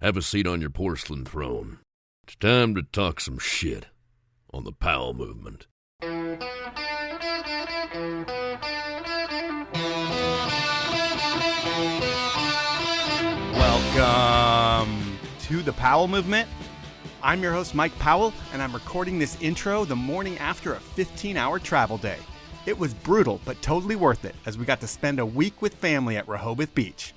Have a seat on your porcelain throne. It's time to talk some shit on the Powell movement. Welcome to the Powell movement. I'm your host, Mike Powell, and I'm recording this intro the morning after a 15-hour travel day. It was brutal, but totally worth it, as we got to spend a week with family at Rehoboth Beach.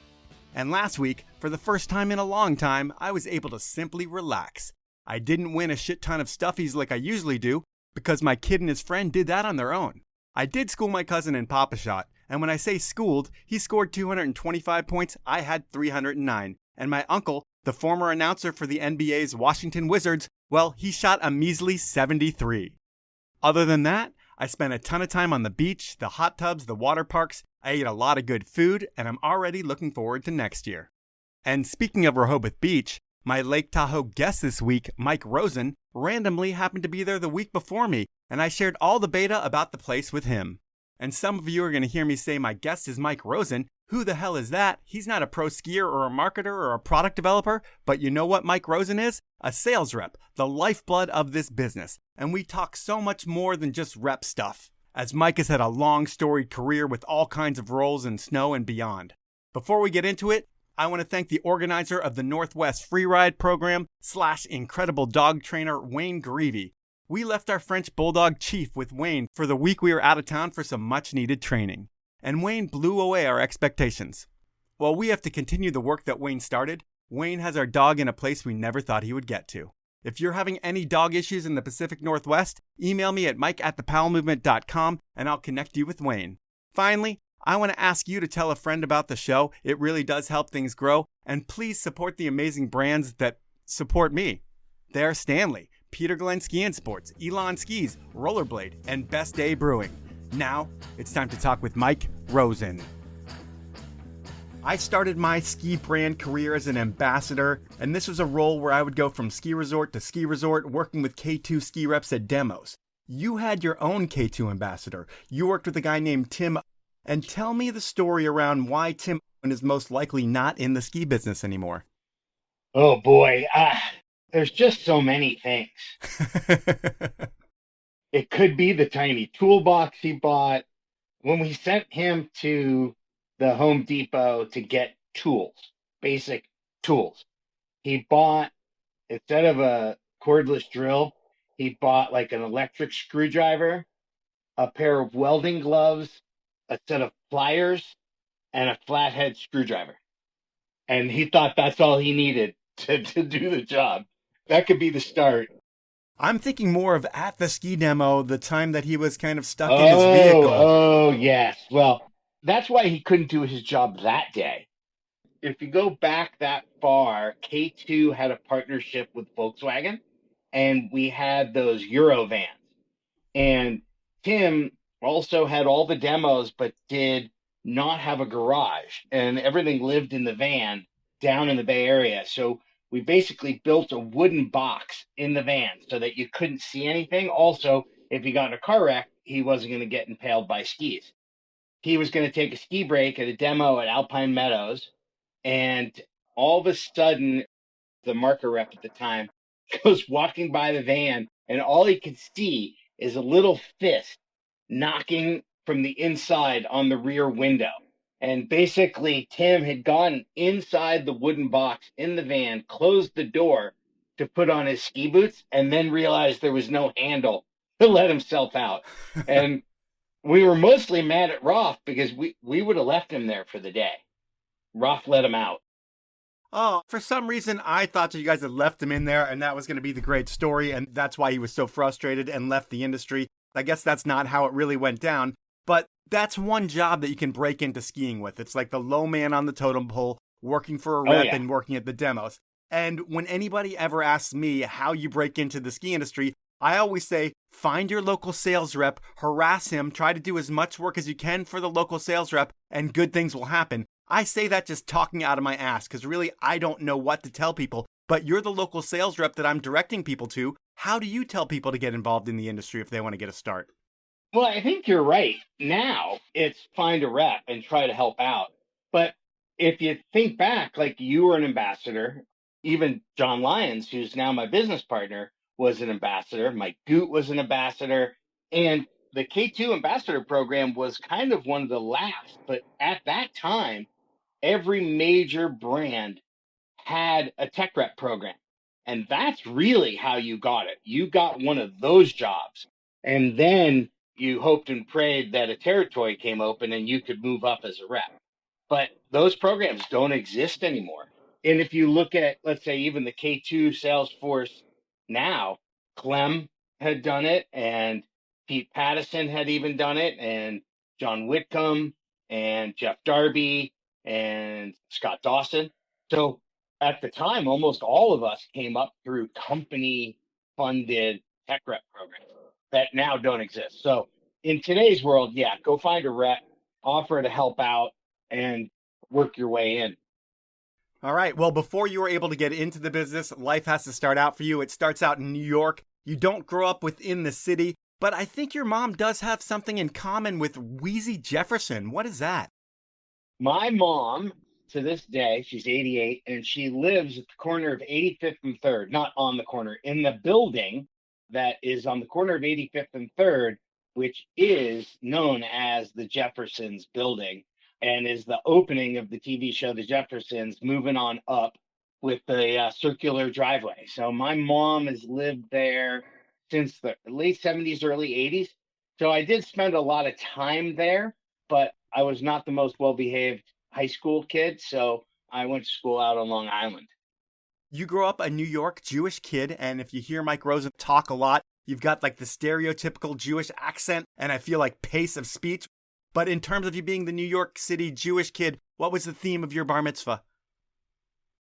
And last week, for the first time in a long time, I was able to simply relax. I didn't win a shit ton of stuffies like I usually do, because my kid and his friend did that on their own. I did school my cousin in Papa-Shot, and when I say schooled, he scored 225 points, I had 309. And my uncle, the former announcer for the NBA's Washington Wizards, well, he shot a measly 73. Other than that, I spent a ton of time on the beach, the hot tubs, the water parks. I ate a lot of good food, and I'm already looking forward to next year. And speaking of Rehoboth Beach, my Lake Tahoe guest this week, Mike Rosen, randomly happened to be there the week before me, and I shared all the beta about the place with him. And some of you are going to hear me say my guest is Mike Rosen. Who the hell is that? He's not a pro skier or a marketer or a product developer, but you know what Mike Rosen is? A sales rep, the lifeblood of this business. And we talk so much more than just rep stuff, as Mike has had a long storied career with all kinds of roles in snow and beyond. Before we get into it, I want to thank the organizer of the Northwest Freeride Program / incredible dog trainer, Wayne Greavy. We left our French Bulldog Chief with Wayne for the week we were out of town for some much needed training. And Wayne blew away our expectations. While we have to continue the work that Wayne started, Wayne has our dog in a place we never thought he would get to. If you're having any dog issues in the Pacific Northwest, email me at mike@thepowellmovement.com and I'll connect you with Wayne. Finally, I want to ask you to tell a friend about the show. It really does help things grow. And please support the amazing brands that support me. They're Stanley, Peter Glenn Ski and Sports, Elon Skis, Rollerblade, and Best Day Brewing. Now, it's time to talk with Mike Rosen. I started my ski brand career as an ambassador, and this was a role where I would go from ski resort to ski resort, working with K2 ski reps at demos. You had your own K2 ambassador. You worked with a guy named Tim. And tell me the story around why Tim is most likely not in the ski business anymore. Oh boy, there's just so many things. It could be the tiny toolbox he bought. When we sent him to the Home Depot to get tools, basic tools, he bought, instead of a cordless drill, he bought like an electric screwdriver, a pair of welding gloves, a set of pliers, and a flathead screwdriver. And he thought that's all he needed to do the job. That could be the start. I'm thinking more of at the ski demo, the time that he was kind of stuck in his vehicle. Oh, yes. Well, that's why he couldn't do his job that day. If you go back that far, K2 had a partnership with Volkswagen, and we had those Euro vans. And Tim also had all the demos, but did not have a garage, and everything lived in the van down in the Bay Area. So we basically built a wooden box in the van so that you couldn't see anything. Also, if he got in a car wreck, he wasn't going to get impaled by skis. He was going to take a ski break at a demo at Alpine Meadows, and all of a sudden, the marker rep at the time goes walking by the van, and all he could see is a little fist knocking from the inside on the rear window. And basically, Tim had gone inside the wooden box in the van, closed the door to put on his ski boots, and then realized there was no handle to let himself out. And we were mostly mad at Roth because we would have left him there for the day. Roth let him out. Oh, for some reason, I thought that you guys had left him in there, and that was going to be the great story, and that's why he was so frustrated and left the industry. I guess that's not how it really went down. But that's one job that you can break into skiing with. It's like the low man on the totem pole, working for a rep and working at the demos. And when anybody ever asks me how you break into the ski industry, I always say, find your local sales rep, harass him, try to do as much work as you can for the local sales rep, and good things will happen. I say that just talking out of my ass, because really I don't know what to tell people. But you're the local sales rep that I'm directing people to. How do you tell people to get involved in the industry if they want to get a start? Well, I think you're right. Now it's find a rep and try to help out. But if you think back, like you were an ambassador, even John Lyons, who's now my business partner, was an ambassador. Mike Goot was an ambassador. And the K2 ambassador program was kind of one of the last. But at that time, every major brand had a tech rep program. And that's really how you got it. You got one of those jobs. And then you hoped and prayed that a territory came open and you could move up as a rep. But those programs don't exist anymore. And if you look at, let's say, even the K2 sales force now, Clem had done it, and Pete Pattison had even done it, and John Whitcomb, and Jeff Darby, and Scott Dawson. So at the time, almost all of us came up through company funded tech rep programs that now don't exist. So in today's world, yeah, go find a rep, offer to help out, and work your way in. All right. Well, before you were able to get into the business, life has to start out for you. It starts out in New York. You don't grow up within the city, but I think your mom does have something in common with Wheezy Jefferson. What is that? My mom, to this day, she's 88, and she lives at the corner of 85th and 3rd, not on the corner, in the building that is on the corner of 85th and 3rd, which is known as the Jeffersons building, and is the opening of the TV show The Jeffersons, moving on up with the circular driveway. So my mom has lived there since the late 70s, early 80s. So I did spend a lot of time there, but I was not the most well-behaved high school kid. So I went to school out on Long Island. You grew up a New York Jewish kid, and if you hear Mike Rosen talk a lot, you've got like the stereotypical Jewish accent, and I feel like pace of speech. But in terms of you being the New York City Jewish kid, what was the theme of your bar mitzvah?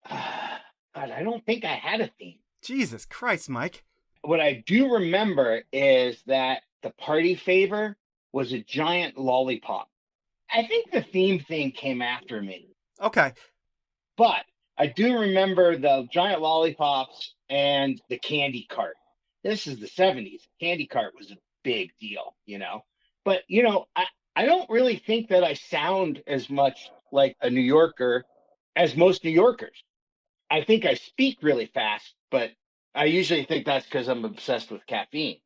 God, I don't think I had a theme. Jesus Christ, Mike. What I do remember is that the party favor was a giant lollipop. I think the theme thing came after me, Okay. but I do remember the giant lollipops and the candy cart. This is the 70s. Candy cart was a big deal, you know. But, you know, I don't really think that I sound as much like a New Yorker as most New Yorkers. I think I speak really fast, but I usually think that's because I'm obsessed with caffeine.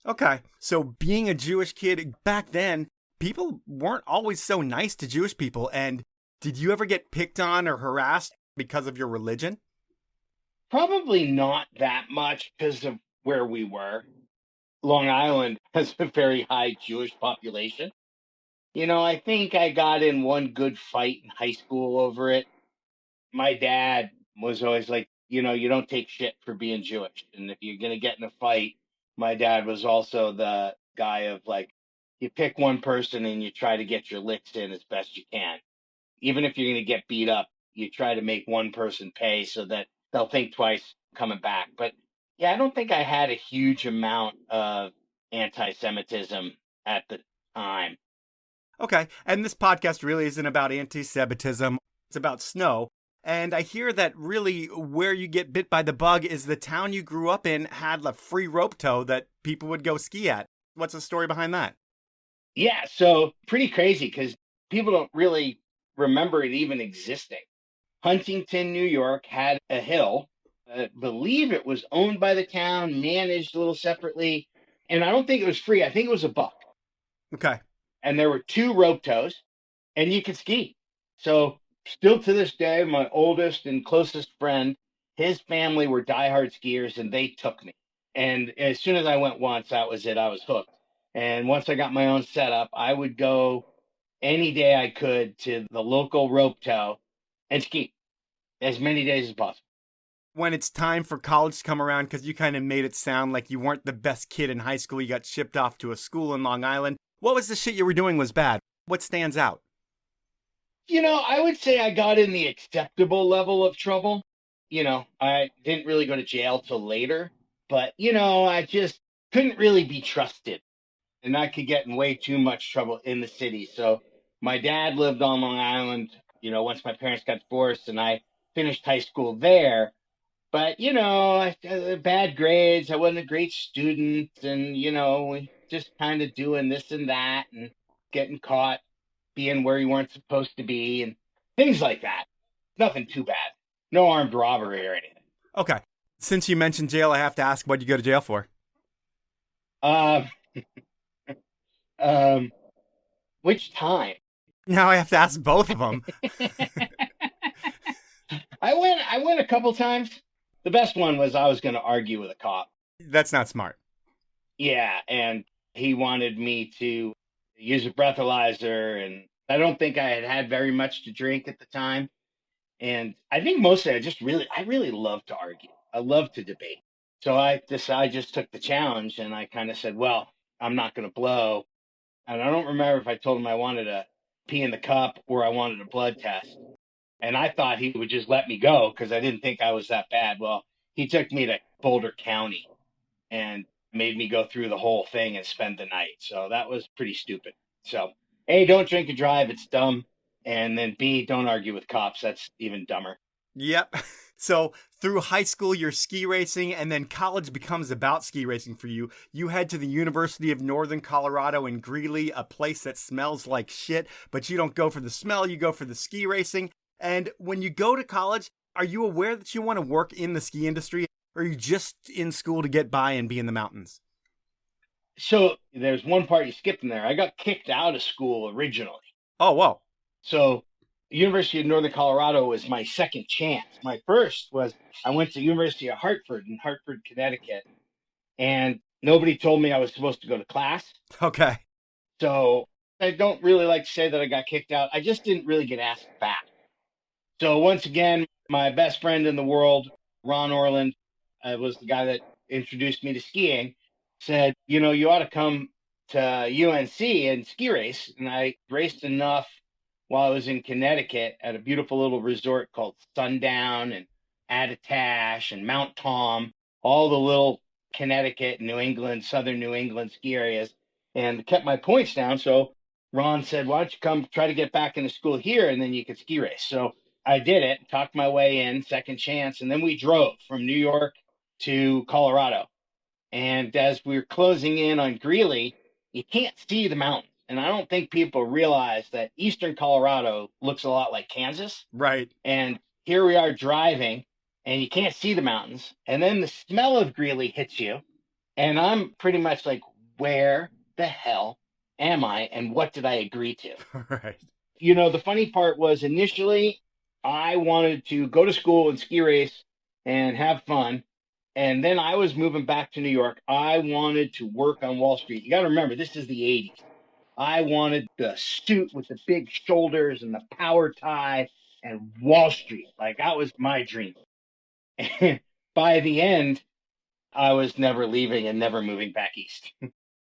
Okay. So being a Jewish kid back then, people weren't always so nice to Jewish people. And did you ever get picked on or harassed because of your religion? Probably not that much because of where we were. Long Island has a very high Jewish population. You know, I think I got in one good fight in high school over it. My dad was always like, you know, you don't take shit for being Jewish. And if you're going to get in a fight, my dad was also the guy of like, you pick one person and you try to get your licks in as best you can. Even if you're going to get beat up, you try to make one person pay so that they'll think twice coming back. But yeah, I don't think I had a huge amount of anti-Semitism at the time. Okay. And this podcast really isn't about anti-Semitism. It's about snow. And I hear that really where you get bit by the bug is the town you grew up in had a free rope tow that people would go ski at. What's the story behind that? Yeah, so pretty crazy because people don't really remember it even existing. Huntington, New York had a hill. I believe it was owned by the town, managed a little separately. And I don't think it was free. I think it was $1. Okay. And there were 2 rope tows, and you could ski. So still to this day, my oldest and closest friend, his family were diehard skiers, and they took me. And as soon as I went once, that was it. I was hooked. And once I got my own setup, I would go any day I could to the local rope tow and ski as many days as possible. When it's time for college to come around, because you kind of made it sound like you weren't the best kid in high school, you got shipped off to a school in Long Island. What was the shit you were doing was bad? What stands out? You know, I would say I got in the acceptable level of trouble. You know, I didn't really go to jail till later, but, you know, I just couldn't really be trusted. And I could get in way too much trouble in the city. So my dad lived on Long Island, you know, once my parents got divorced, and I finished high school there. But, you know, bad grades, I wasn't a great student, and, you know, just kind of doing this and that and getting caught being where you weren't supposed to be and things like that. Nothing too bad. No armed robbery or anything. Okay. Since you mentioned jail, I have to ask, what'd you go to jail for? Um, um, which time? Now I have to ask both of them. I went a couple times. The best one was I was going to argue with a cop. That's not smart. Yeah, and he wanted me to use a breathalyzer, and I don't think I had had very much to drink at the time. And I think mostly I really love to argue. I love to debate. So I just took the challenge and I kind of said, well, I'm not going to blow. And I don't remember if I told him I wanted to pee in the cup or I wanted a blood test. And I thought he would just let me go because I didn't think I was that bad. Well, he took me to Boulder County and made me go through the whole thing and spend the night. So that was pretty stupid. So, A, don't drink and drive. It's dumb. And then B, don't argue with cops. That's even dumber. Yep. So through high school, you're ski racing, and then college becomes about ski racing for you. You head to the University of Northern Colorado in Greeley, a place that smells like shit, but you don't go for the smell, you go for the ski racing. And when you go to college, are you aware that you want to work in the ski industry, or are you just in school to get by and be in the mountains? So there's one part you skipped in there. I got kicked out of school originally. Oh, whoa. So University of Northern Colorado was my second chance. My first was I went to University of Hartford in Hartford, Connecticut, and nobody told me I was supposed to go to class. Okay. So I don't really like to say that I got kicked out. I just didn't really get asked back. So once again, my best friend in the world, Ron Orland, was the guy that introduced me to skiing, said, you know, you ought to come to UNC and ski race. And I raced enough while I was in Connecticut at a beautiful little resort called Sundown and Attitash and Mount Tom, all the little Connecticut, New England, southern New England ski areas, and kept my points down. So Ron said, why don't you come try to get back into school here and then you could ski race. So I did it, talked my way in, second chance, and then we drove from New York to Colorado. And as we were closing in on Greeley, you can't see the mountains. And I don't think people realize that eastern Colorado looks a lot like Kansas. Right. And here we are driving, and you can't see the mountains. And then the smell of Greeley hits you. And I'm pretty much like, where the hell am I? And what did I agree to? Right. You know, the funny part was initially I wanted to go to school and ski race and have fun. And then I was moving back to New York. I wanted to work on Wall Street. You got to remember, this is the 80s. I wanted the suit with the big shoulders and the power tie and Wall Street. Like, that was my dream. And by the end, I was never leaving and never moving back east.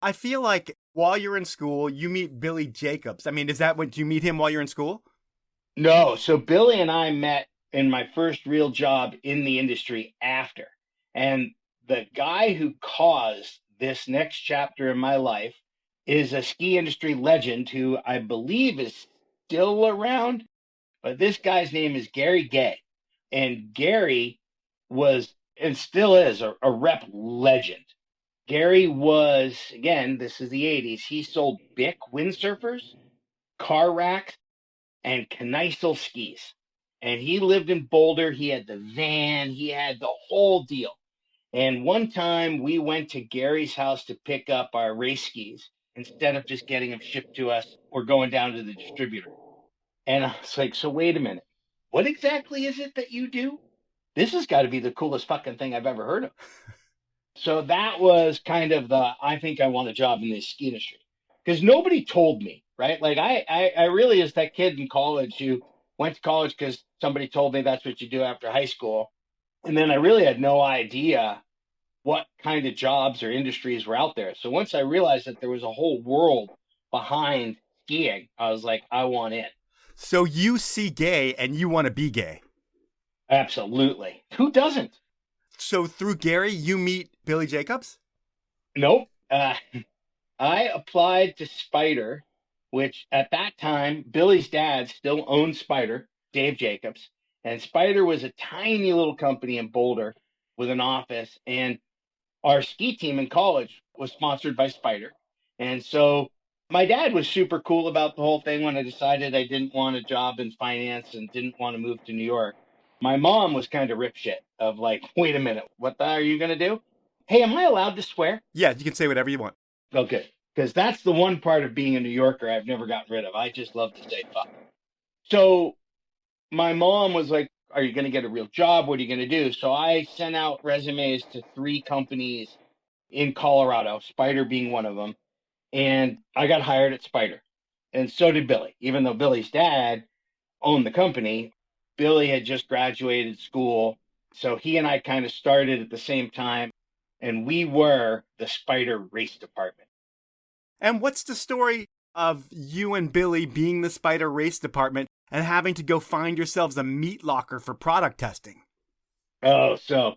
I feel like while you're in school, you meet Billy Jacobs. I mean, is that what you meet him while you're in school? No. So Billy and I met in my first real job in the industry after. And the guy who caused this next chapter in my life is a ski industry legend who I believe is still around. But this guy's name is Gary Gay. And Gary was and still is a rep legend. Gary was, again, this is the 80s. He sold Bic windsurfers, car racks, and Kneissel skis. And he lived in Boulder. He had the van, he had the whole deal. And one time we went to Gary's house to pick up our race skis instead of just getting them shipped to us or going down to the distributor. And I was like, so wait a minute. What exactly is it that you do? This has got to be the coolest fucking thing I've ever heard of. So that was kind of I think I want a job in this ski industry because nobody told me, right? Like I really is that kid in college who went to college because somebody told me that's what you do after high school. And then I really had no idea what kind of jobs or industries were out there. So once I realized that there was a whole world behind skiing, I was like, I want in. So you see gay and you want to be gay. Absolutely. Who doesn't? So through Gary, you meet Billy Jacobs? Nope. I applied to Spyder, which at that time, Billy's dad still owned Spyder, Dave Jacobs. And Spyder was a tiny little company in Boulder with an office. And our ski team in college was sponsored by Spyder. And so my dad was super cool about the whole thing when I decided I didn't want a job in finance and didn't want to move to New York. My mom was kind of ripshit of like, wait a minute, what the hell are you going to do? Hey, am I allowed to swear? Yeah, you can say whatever you want. Okay. Because that's the one part of being a New Yorker I've never gotten rid of. I just love to say fuck. So my mom was like, are you going to get a real job? What are you going to do? So I sent out resumes to 3 companies in Colorado, Spyder being one of them. And I got hired at Spyder. And so did Billy. Even though Billy's dad owned the company, Billy had just graduated school. So he and I kind of started at the same time. And we were the Spyder race department. And what's the story of you and Billy being the Spyder race department and having to go find yourselves a meat locker for product testing? Oh, so,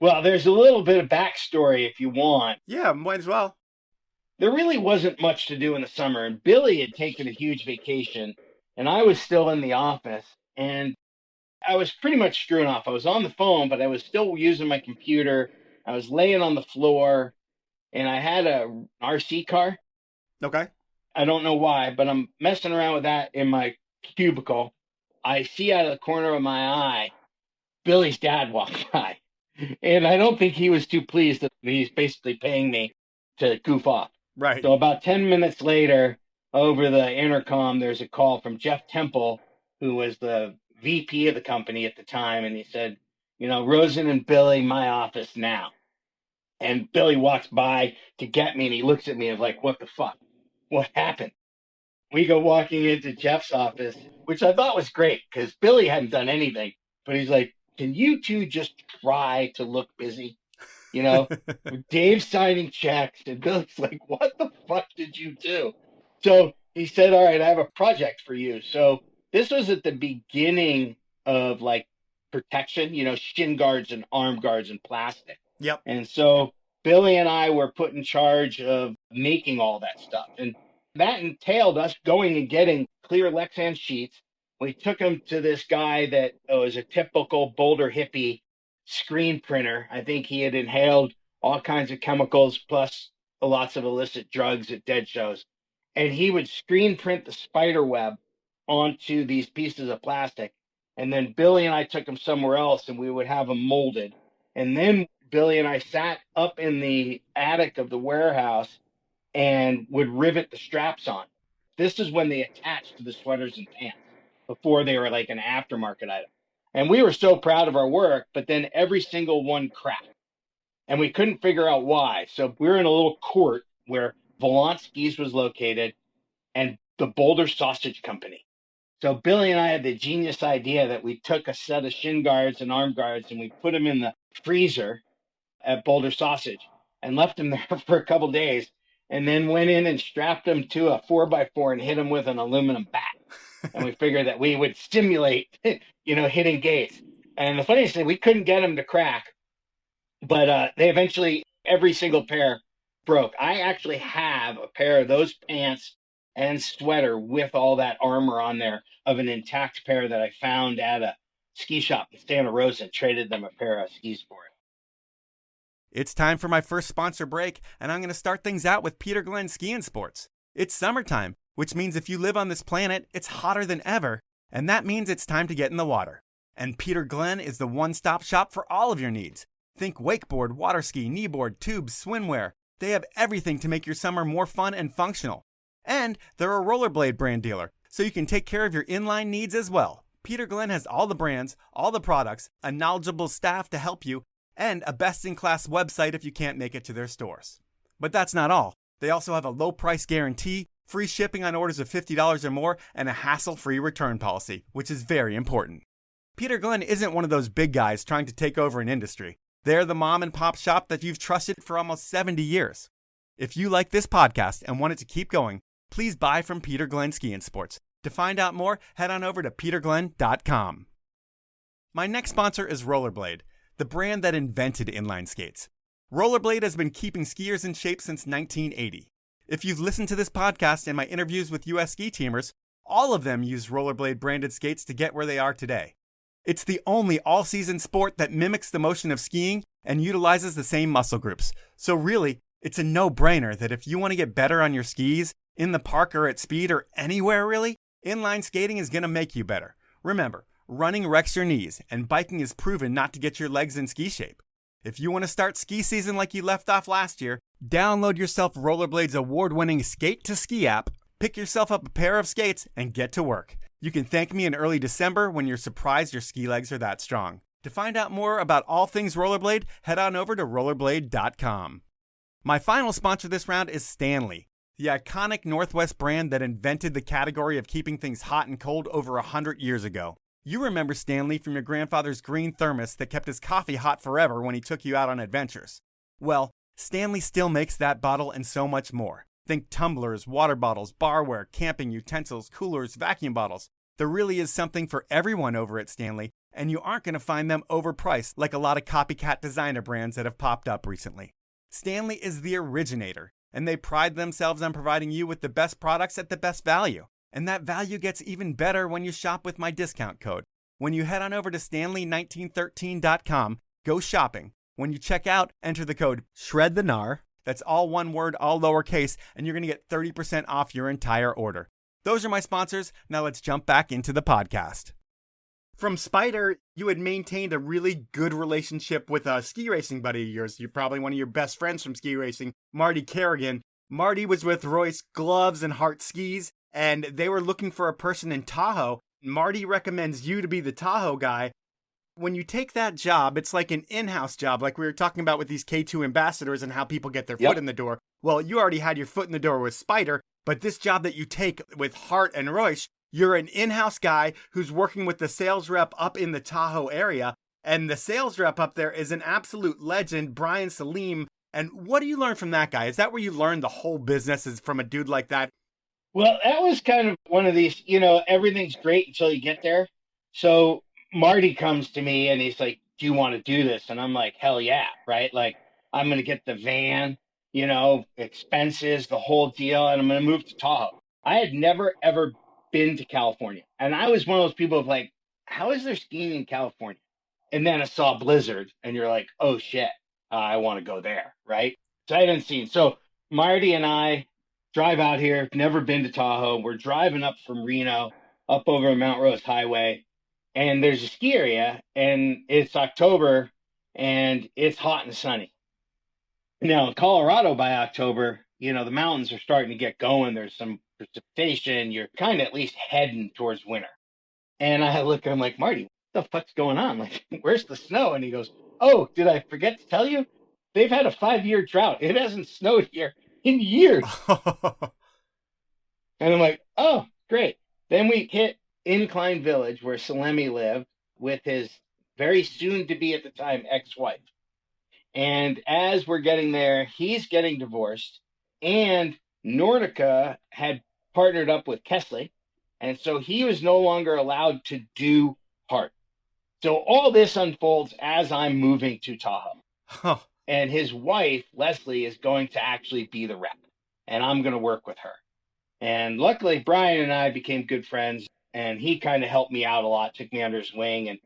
well, there's a little bit of backstory if you want. Yeah, might as well. There really wasn't much to do in the summer, and Billy had taken a huge vacation, and I was still in the office, and I was pretty much screwing off. I was on the phone, but I was still using my computer. I was laying on the floor, and I had a RC car. Okay. I don't know why, but I'm messing around with that in my cubicle. I see out of the corner of my eye, Billy's dad walked by. And I don't think he was too pleased that he's basically paying me to goof off. Right. So about 10 minutes later, over the intercom, there's a call from Jeff Temple, who was the VP of the company at the time. And he said, Rosen and Billy, my office now. And Billy walks by to get me, and he looks at me and like, what the fuck? What happened? We go walking into Jeff's office, which I thought was great because Billy hadn't done anything. But he's like, can you two just try to look busy? Dave's signing checks, and Billy's like, what the fuck did you do? So he said, all right, I have a project for you. So this was at the beginning of like protection, shin guards and arm guards and plastic. Yep. And so Billy and I were put in charge of making all that stuff. And that entailed us going and getting clear Lexan sheets. We took them to this guy that was a typical Boulder hippie screen printer. I think he had inhaled all kinds of chemicals plus lots of illicit drugs at dead shows. And he would screen print the spider web onto these pieces of plastic. And then Billy and I took them somewhere else and we would have them molded. And then Billy and I sat up in the attic of the warehouse and would rivet the straps on. This is when they attached to the sweaters and pants before they were like an aftermarket item. And we were so proud of our work, but then every single one cracked. And we couldn't figure out why. So we were in a little court where Volonsky's was located and the Boulder Sausage Company. So Billy and I had the genius idea that we took a set of shin guards and arm guards and we put them in the freezer at Boulder Sausage and left them there for a couple days, and then went in and strapped them to a 4x4 and hit them with an aluminum bat. And we figured that we would stimulate, hitting gates. And the funniest thing, we couldn't get them to crack, but they eventually, every single pair broke. I actually have a pair of those pants and sweater with all that armor on there of an intact pair that I found at a ski shop in Santa Rosa, traded them a pair of skis for it. It's time for my first sponsor break, and I'm going to start things out with Peter Glenn Ski and Sports. It's summertime, which means if you live on this planet, it's hotter than ever, and that means it's time to get in the water. And Peter Glenn is the one-stop shop for all of your needs. Think wakeboard, water ski, kneeboard, tubes, swimwear. They have everything to make your summer more fun and functional. And they're a Rollerblade brand dealer, so you can take care of your inline needs as well. Peter Glenn has all the brands, all the products, a knowledgeable staff to help you, and a best-in-class website if you can't make it to their stores. But that's not all. They also have a low-price guarantee, free shipping on orders of $50 or more, and a hassle-free return policy, which is very important. Peter Glenn isn't one of those big guys trying to take over an industry. They're the mom-and-pop shop that you've trusted for almost 70 years. If you like this podcast and want it to keep going, please buy from Peter Glenn Ski and Sports. To find out more, head on over to peterglenn.com. My next sponsor is Rollerblade, the brand that invented inline skates. Rollerblade has been keeping skiers in shape since 1980. If you've listened to this podcast and my interviews with U.S. ski teamers, all of them use Rollerblade branded skates to get where they are today. It's the only all-season sport that mimics the motion of skiing and utilizes the same muscle groups. So really, it's a no-brainer that if you want to get better on your skis, in the park or at speed or anywhere really, inline skating is going to make you better. Remember, Running wrecks your knees, and biking is proven not to get your legs in ski shape. If you want to start ski season like you left off last year, download yourself Rollerblade's award-winning Skate to Ski app, pick yourself up a pair of skates, and get to work. You can thank me in early December when you're surprised your ski legs are that strong. To find out more about all things rollerblade, head on over to rollerblade.com. My final sponsor this round is Stanley, the iconic Northwest brand that invented the category of keeping things hot and cold over 100 years ago. You remember Stanley from your grandfather's green thermos that kept his coffee hot forever when he took you out on adventures. Well, Stanley still makes that bottle and so much more. Think tumblers, water bottles, barware, camping utensils, coolers, vacuum bottles. There really is something for everyone over at Stanley, and you aren't going to find them overpriced like a lot of copycat designer brands that have popped up recently. Stanley is the originator, and they pride themselves on providing you with the best products at the best value. And that value gets even better when you shop with my discount code. When you head on over to stanley1913.com, go shopping. When you check out, enter the code shredthegnar. That's all one word, all lowercase, and you're going to get 30% off your entire order. Those are my sponsors. Now let's jump back into the podcast. From Spyder, you had maintained a really good relationship with a ski racing buddy of yours. You're probably one of your best friends from ski racing, Marty Kerrigan. Marty was with Reusch Gloves and Hart Skis, and they were looking for a person in Tahoe. Marty recommends you to be the Tahoe guy. When you take that job, it's like an in-house job, like we were talking about with these K2 ambassadors and how people get their foot in the door. Well, you already had your foot in the door with Spyder, but this job that you take with Hart and Reusch, you're an in-house guy who's working with the sales rep up in the Tahoe area, and the sales rep up there is an absolute legend, Brian Salim. And what do you learn from that guy? Is that where you learn the whole business, is from a dude like that? Well, that was kind of one of these, everything's great until you get there. So Marty comes to me and he's like, do you want to do this? And I'm like, hell yeah, right? Like, I'm going to get the van, expenses, the whole deal, and I'm going to move to Tahoe. I had never, ever been to California. And I was one of those people of like, how is there skiing in California? And then I saw a blizzard and you're like, oh shit, I want to go there, right? So I hadn't seen. So Marty and I drive out here, never been to Tahoe. We're driving up from Reno, up over Mount Rose Highway, and there's a ski area, and it's October, and it's hot and sunny. Now, in Colorado by October, the mountains are starting to get going. There's some precipitation. You're kind of at least heading towards winter. And I look, I'm like, Marty, what the fuck's going on? Like, where's the snow? And he goes, oh, did I forget to tell you? They've had a 5-year drought. It hasn't snowed here in years. And I'm like, oh, great. Then we hit Incline Village where Salemi lived with his very soon to be at the time ex-wife. And as we're getting there, he's getting divorced, and Nordica had partnered up with Kesley. And so he was no longer allowed to do Hart. So all this unfolds as I'm moving to Tahoe. Huh. And his wife, Leslie, is going to actually be the rep, and I'm going to work with her. And luckily, Brian and I became good friends, and he kind of helped me out a lot, took me under his wing. And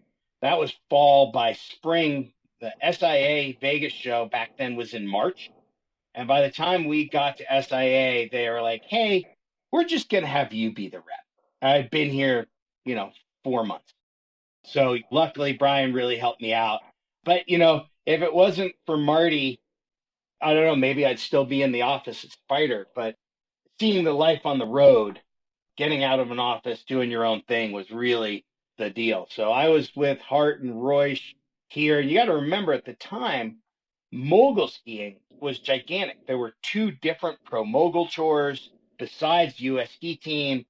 that was fall. By spring, the SIA Vegas show back then was in March. And by the time we got to SIA, they were like, hey, we're just going to have you be the rep. I've been here, 4 months. So luckily, Brian really helped me out. But, if it wasn't for Marty, I don't know, maybe I'd still be in the office at Spyder. But seeing the life on the road, getting out of an office, doing your own thing was really the deal. So I was with Hart and Reusch here. And you got to remember at the time, mogul skiing was gigantic. There were 2 different pro mogul tours besides US Ski Team.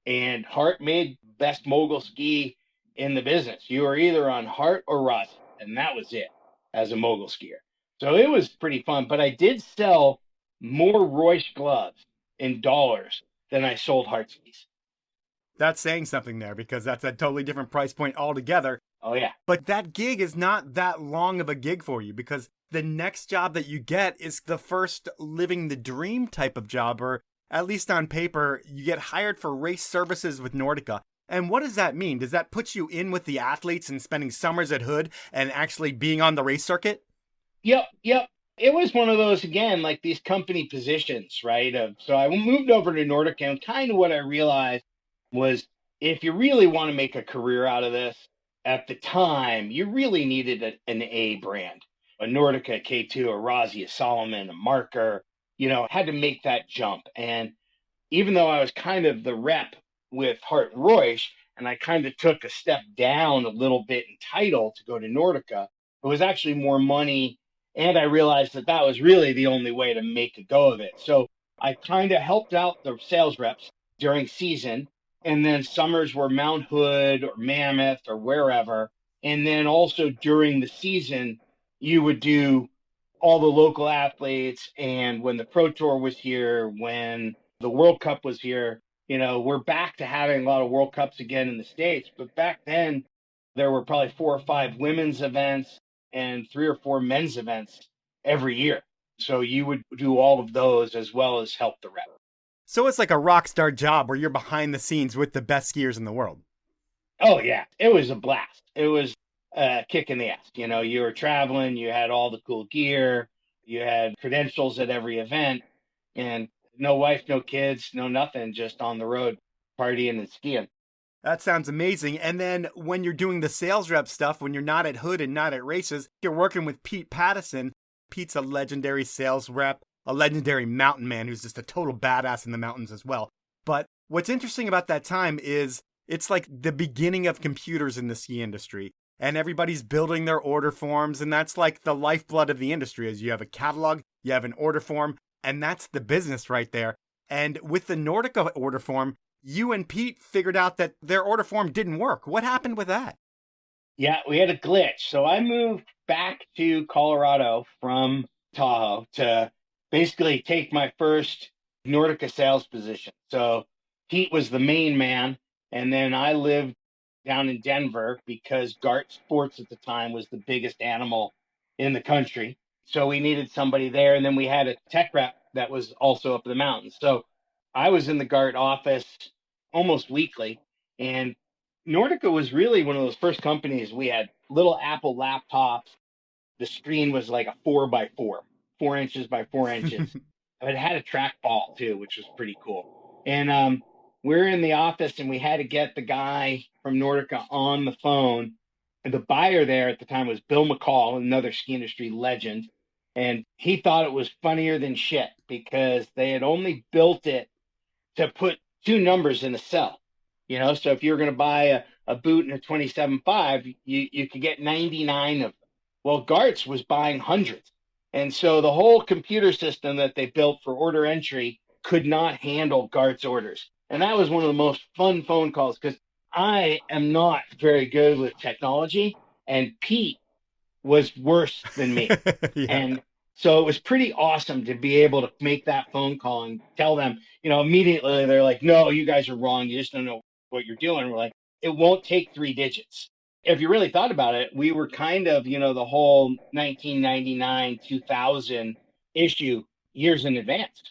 And Hart made best mogul ski in the business. You were either on Hart or Rosen, and that was it as a mogul skier. So it was pretty fun. But I did sell more Reusch gloves in dollars than I sold Hart skis. That's saying something there, because that's a totally different price point altogether. Oh, yeah. But that gig is not that long of a gig for you, because the next job that you get is the first living the dream type of job, or at least on paper, you get hired for race services with Nordica. And what does that mean? Does that put you in with the athletes and spending summers at Hood and actually being on the race circuit? Yep. It was one of those, again, like these company positions, right? So I moved over to Nordica, and kind of what I realized was if you really want to make a career out of this, at the time, you really needed an A brand, a Nordica, a K2, a Rossi, a Solomon, a Marker, had to make that jump. And even though I was kind of the rep with Hart and Reusch, and I kind of took a step down a little bit in title to go to Nordica, it was actually more money. And I realized that that was really the only way to make a go of it. So I kind of helped out the sales reps during season. And then summers were Mount Hood or Mammoth or wherever. And then also during the season, you would do all the local athletes. And when the Pro Tour was here, when the World Cup was here, we're back to having a lot of World Cups again in the States. But back then, there were probably 4 or 5 women's events and 3 or 4 men's events every year. So you would do all of those as well as help the rep. So it's like a rock star job where you're behind the scenes with the best skiers in the world. Oh, yeah. It was a blast. It was a kick in the ass. You were traveling, you had all the cool gear, you had credentials at every event, and no wife, no kids, no nothing, just on the road partying and skiing. That sounds amazing. And then when you're doing the sales rep stuff, when you're not at Hood and not at races, you're working with Pete Pattison. Pete's a legendary sales rep, a legendary mountain man who's just a total badass in the mountains as well. But what's interesting about that time is it's like the beginning of computers in the ski industry. And everybody's building their order forms. And that's like the lifeblood of the industry is you have a catalog, you have an order form, and that's the business right there. And with the Nordica order form, you and Pete figured out that their order form didn't work. What happened with that? Yeah, we had a glitch. So I moved back to Colorado from Tahoe to basically take my first Nordica sales position. So Pete was the main man. And then I lived down in Denver because Gart Sports at the time was the biggest animal in the country. So we needed somebody there. And then we had a tech rep that was also up in the mountains. So I was in the Gart office almost weekly. And Nordica was really one of those first companies. We had little Apple laptops. The screen was like a 4x4, 4 inches by 4 inches. It had a trackball too, which was pretty cool. And we're in the office and we had to get the guy from Nordica on the phone. And the buyer there at the time was Bill McCall, another ski industry legend. And he thought it was funnier than shit because they had only built it to put 2 numbers in a cell. So if you were going to buy a boot and a 27.5, you could get 99 of them. Well, Gartz was buying hundreds. And so the whole computer system that they built for order entry could not handle Gartz orders. And that was one of the most fun phone calls because I am not very good with technology. And Pete was worse than me. Yeah. And so it was pretty awesome to be able to make that phone call and tell them, immediately they're like, no, you guys are wrong. You just don't know what you're doing. We're like, it won't take 3 digits. If you really thought about it, we were kind of, the whole 1999, 2000 issue years in advance.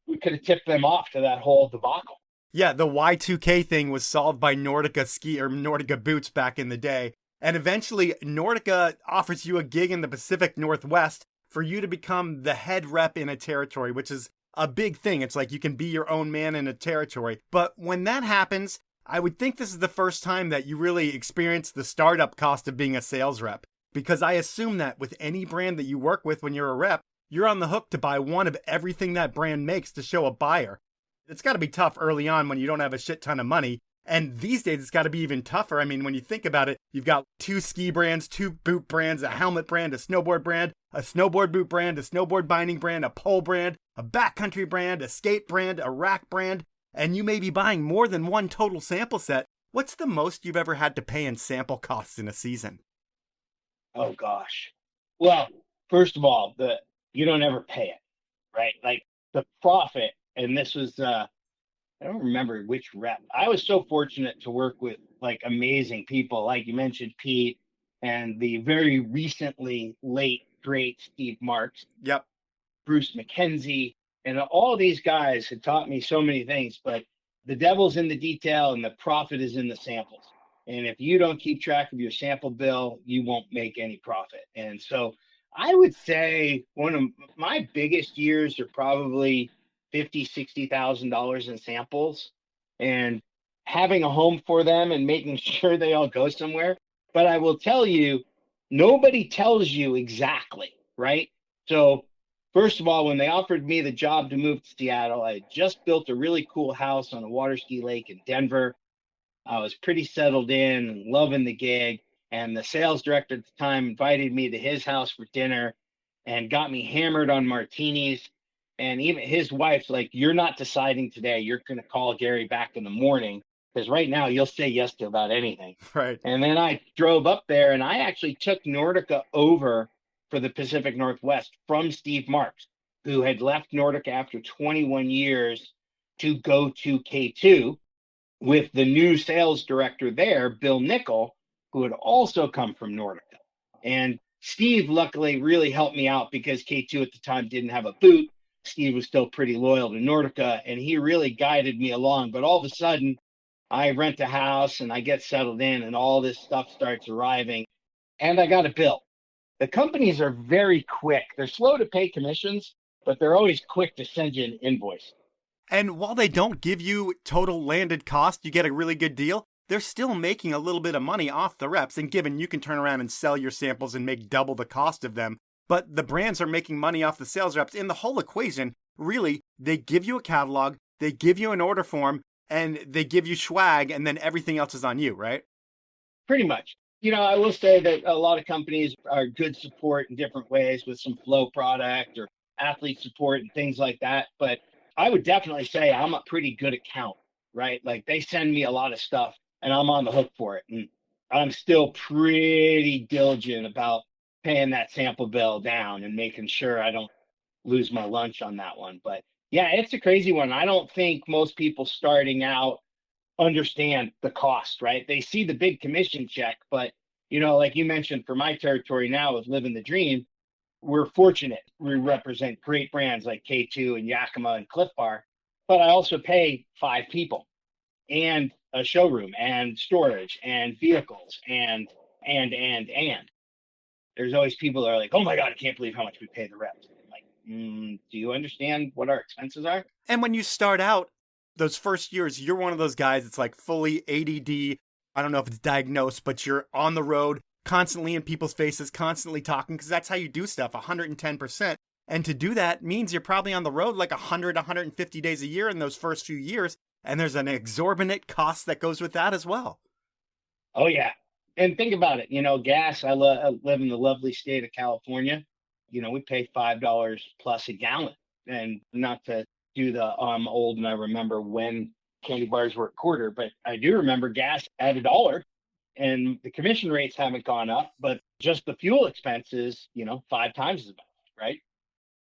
We could have tipped them off to that whole debacle. Yeah, the Y2K thing was solved by Nordica ski or Nordica boots back in the day. And eventually Nordica offers you a gig in the Pacific Northwest for you to become the head rep in a territory, which is a big thing. It's like you can be your own man in a territory. But when that happens, I would think this is the first time that you really experience the startup cost of being a sales rep. Because I assume that with any brand that you work with when you're a rep, you're on the hook to buy one of everything that brand makes to show a buyer. It's got to be tough early on when you don't have a shit ton of money. And these days, it's got to be even tougher. I mean, when you think about it, you've got 2 ski brands, 2 boot brands, a helmet brand, a snowboard boot brand, a snowboard binding brand, a pole brand, a backcountry brand, a skate brand, a rack brand, and you may be buying more than one total sample set. What's the most you've ever had to pay in sample costs in a season? Oh, gosh. Well, first of all, you don't ever pay it, right? Like the profit, and this was I don't remember which rep. I was so fortunate to work with like amazing people, like you mentioned, Pete, and the very recently late great Steve Marks. Yep. Bruce McKenzie, and all these guys had taught me so many things. But the devil's in the detail, and the profit is in the samples. And if you don't keep track of your sample bill, you won't make any profit. And so I would say one of my biggest years are probably $50,000, $60,000 in samples. And having a home for them and making sure they all go somewhere. But I will tell you, nobody tells you exactly, right? So, first of all, when they offered me the job to move to Seattle, I had just built a really cool house on a water ski lake in Denver. I was pretty settled in and loving the gig. And the sales director at the time invited me to his house for dinner and got me hammered on martinis. And even his wife's like, "You're not deciding today. You're going to call Gary back in the morning because right now you'll say yes to about anything." Right. And then I drove up there and I actually took Nordica over for the Pacific Northwest from Steve Marks, who had left Nordica after 21 years to go to K2 with the new sales director there, Bill Nickel, who had also come from Nordica. And Steve luckily really helped me out because K2 at the time didn't have a boot. Steve was still pretty loyal to Nordica and he really guided me along. But all of a sudden, I rent a house and I get settled in and all this stuff starts arriving and I got a bill. The companies are very quick. They're slow to pay commissions, but they're always quick to send you an invoice. And while they don't give you total landed cost, you get a really good deal, they're still making a little bit of money off the reps. And given you can turn around and sell your samples and make double the cost of them, but the brands are making money off the sales reps. In the whole equation, really, they give you a catalog, they give you an order form, and they give you swag, and then everything else is on you, right? Pretty much. I will say that a lot of companies are good support in different ways with some flow product or athlete support and things like that. But I would definitely say I'm a pretty good account, right? Like they send me a lot of stuff and I'm on the hook for it. And I'm still pretty diligent about paying that sample bill down and making sure I don't lose my lunch on that one. But yeah, it's a crazy one. I don't think most people starting out understand the cost, right? They see the big commission check, but like you mentioned, for my territory now of living the dream, we're fortunate. We represent great brands like K2 and Yakima and Cliff Bar, but I also pay 5 people and a showroom and storage and vehicles and there's always people that are like, "Oh my God, I can't believe how much we pay the reps." I'm like, do you understand what our expenses are? And when you start out, those first years, you're one of those guys that's like fully ADD. I don't know if it's diagnosed, but you're on the road, constantly in people's faces, constantly talking, because that's how you do stuff, 110%. And to do that means you're probably on the road like 100, 150 days a year in those first few years. And there's an exorbitant cost that goes with that as well. Oh, yeah. And think about it, gas, I live in the lovely state of California. We pay $5 plus a gallon. And not to do the I'm old and I remember when candy bars were a quarter, but I do remember gas at $1 and the commission rates haven't gone up, but just the fuel expenses, 5 times as much, right?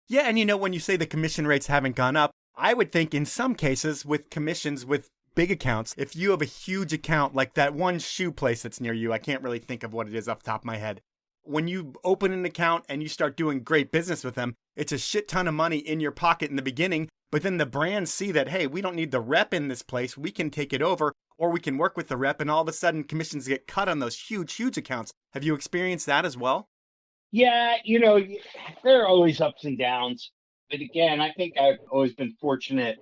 Yeah, and when you say the commission rates haven't gone up, I would think in some cases with commissions with big accounts, if you have a huge account like that one shoe place that's near you, I can't really think of what it is off the top of my head. When you open an account and you start doing great business with them, it's a shit ton of money in your pocket in the beginning, but then the brands see that, hey, we don't need the rep in this place, we can take it over, or we can work with the rep, and all of a sudden commissions get cut on those huge, huge accounts. Have you experienced that as well? Yeah, there are always ups and downs. But again, I think I've always been fortunate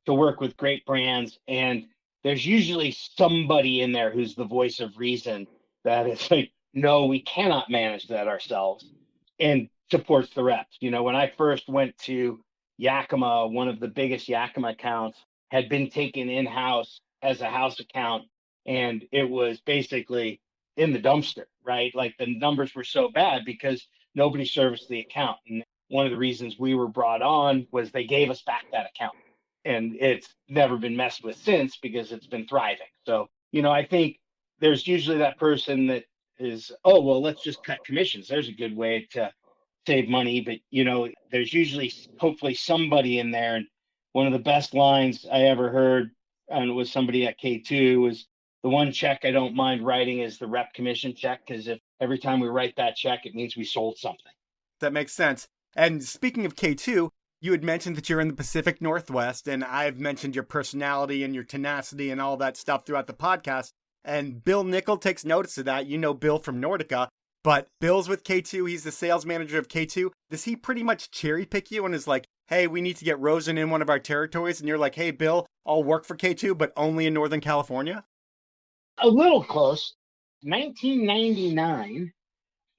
to work with great brands. And there's usually somebody in there who's the voice of reason that is like, no, we cannot manage that ourselves and supports the reps. When I first went to Yakima, one of the biggest Yakima accounts had been taken in-house as a house account. And it was basically in the dumpster, right? Like the numbers were so bad because nobody serviced the account. And one of the reasons we were brought on was they gave us back that account. And it's never been messed with since because it's been thriving. So, I think there's usually that person that is, oh, well, let's just cut commissions. There's a good way to save money. But, there's usually hopefully somebody in there. And one of the best lines I ever heard, and it was somebody at K2, was, "The one check I don't mind writing is the rep commission check, because if every time we write that check, it means we sold something." That makes sense. And speaking of K2, you had mentioned that you're in the Pacific Northwest, and I've mentioned your personality and your tenacity and all that stuff throughout the podcast. And Bill Nickel takes notice of that. You know Bill from Nordica, but Bill's with K2. He's the sales manager of K2. Does he pretty much cherry pick you and is like, hey, we need to get Rosen in one of our territories, and you're like, hey, Bill, I'll work for K2, but only in Northern California? A little close. 1999,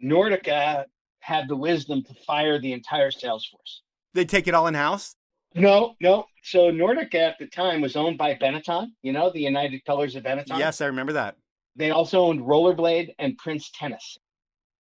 Nordica had the wisdom to fire the entire sales force. They take it all in-house? No, no. So Nordica at the time was owned by Benetton, the United Colors of Benetton. Yes, I remember that. They also owned Rollerblade and Prince Tennis.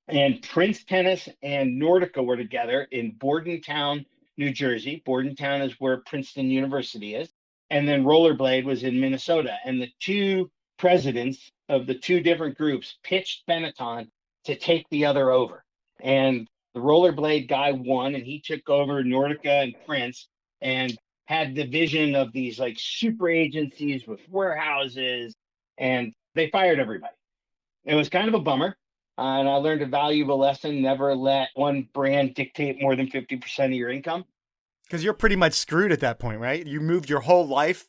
And Prince Tennis and Nordica were together in Bordentown, New Jersey. Bordentown is where Princeton University is. And then Rollerblade was in Minnesota. And the two presidents of the two different groups pitched Benetton to take the other over. And the Rollerblade guy won, and he took over Nordica and Prince and had the vision of these like super agencies with warehouses, and they fired everybody. It was kind of a bummer. And I learned a valuable lesson: never let one brand dictate more than 50% of your income. Because you're pretty much screwed at that point, right? You moved your whole life.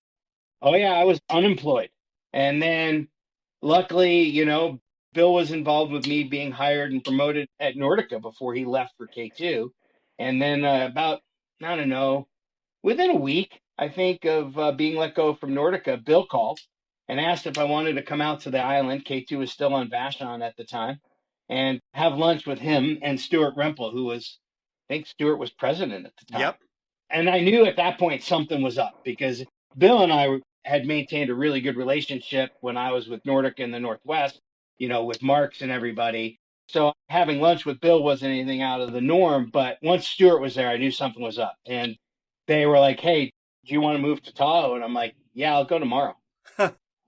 Oh, yeah, I was unemployed. And then luckily, Bill was involved with me being hired and promoted at Nordica before he left for K2. And then about, I don't know, within a week, I think, of being let go from Nordica, Bill called and asked if I wanted to come out to the island. K2 was still on Vashon at the time, and have lunch with him and Stuart Rempel, I think Stuart was president at the time. Yep. And I knew at that point something was up, because Bill and I had maintained a really good relationship when I was with Nordica in the Northwest, with Marks and everybody. So having lunch with Bill wasn't anything out of the norm. But once Stuart was there, I knew something was up. And they were like, hey, do you want to move to Tahoe? And I'm like, yeah, I'll go tomorrow.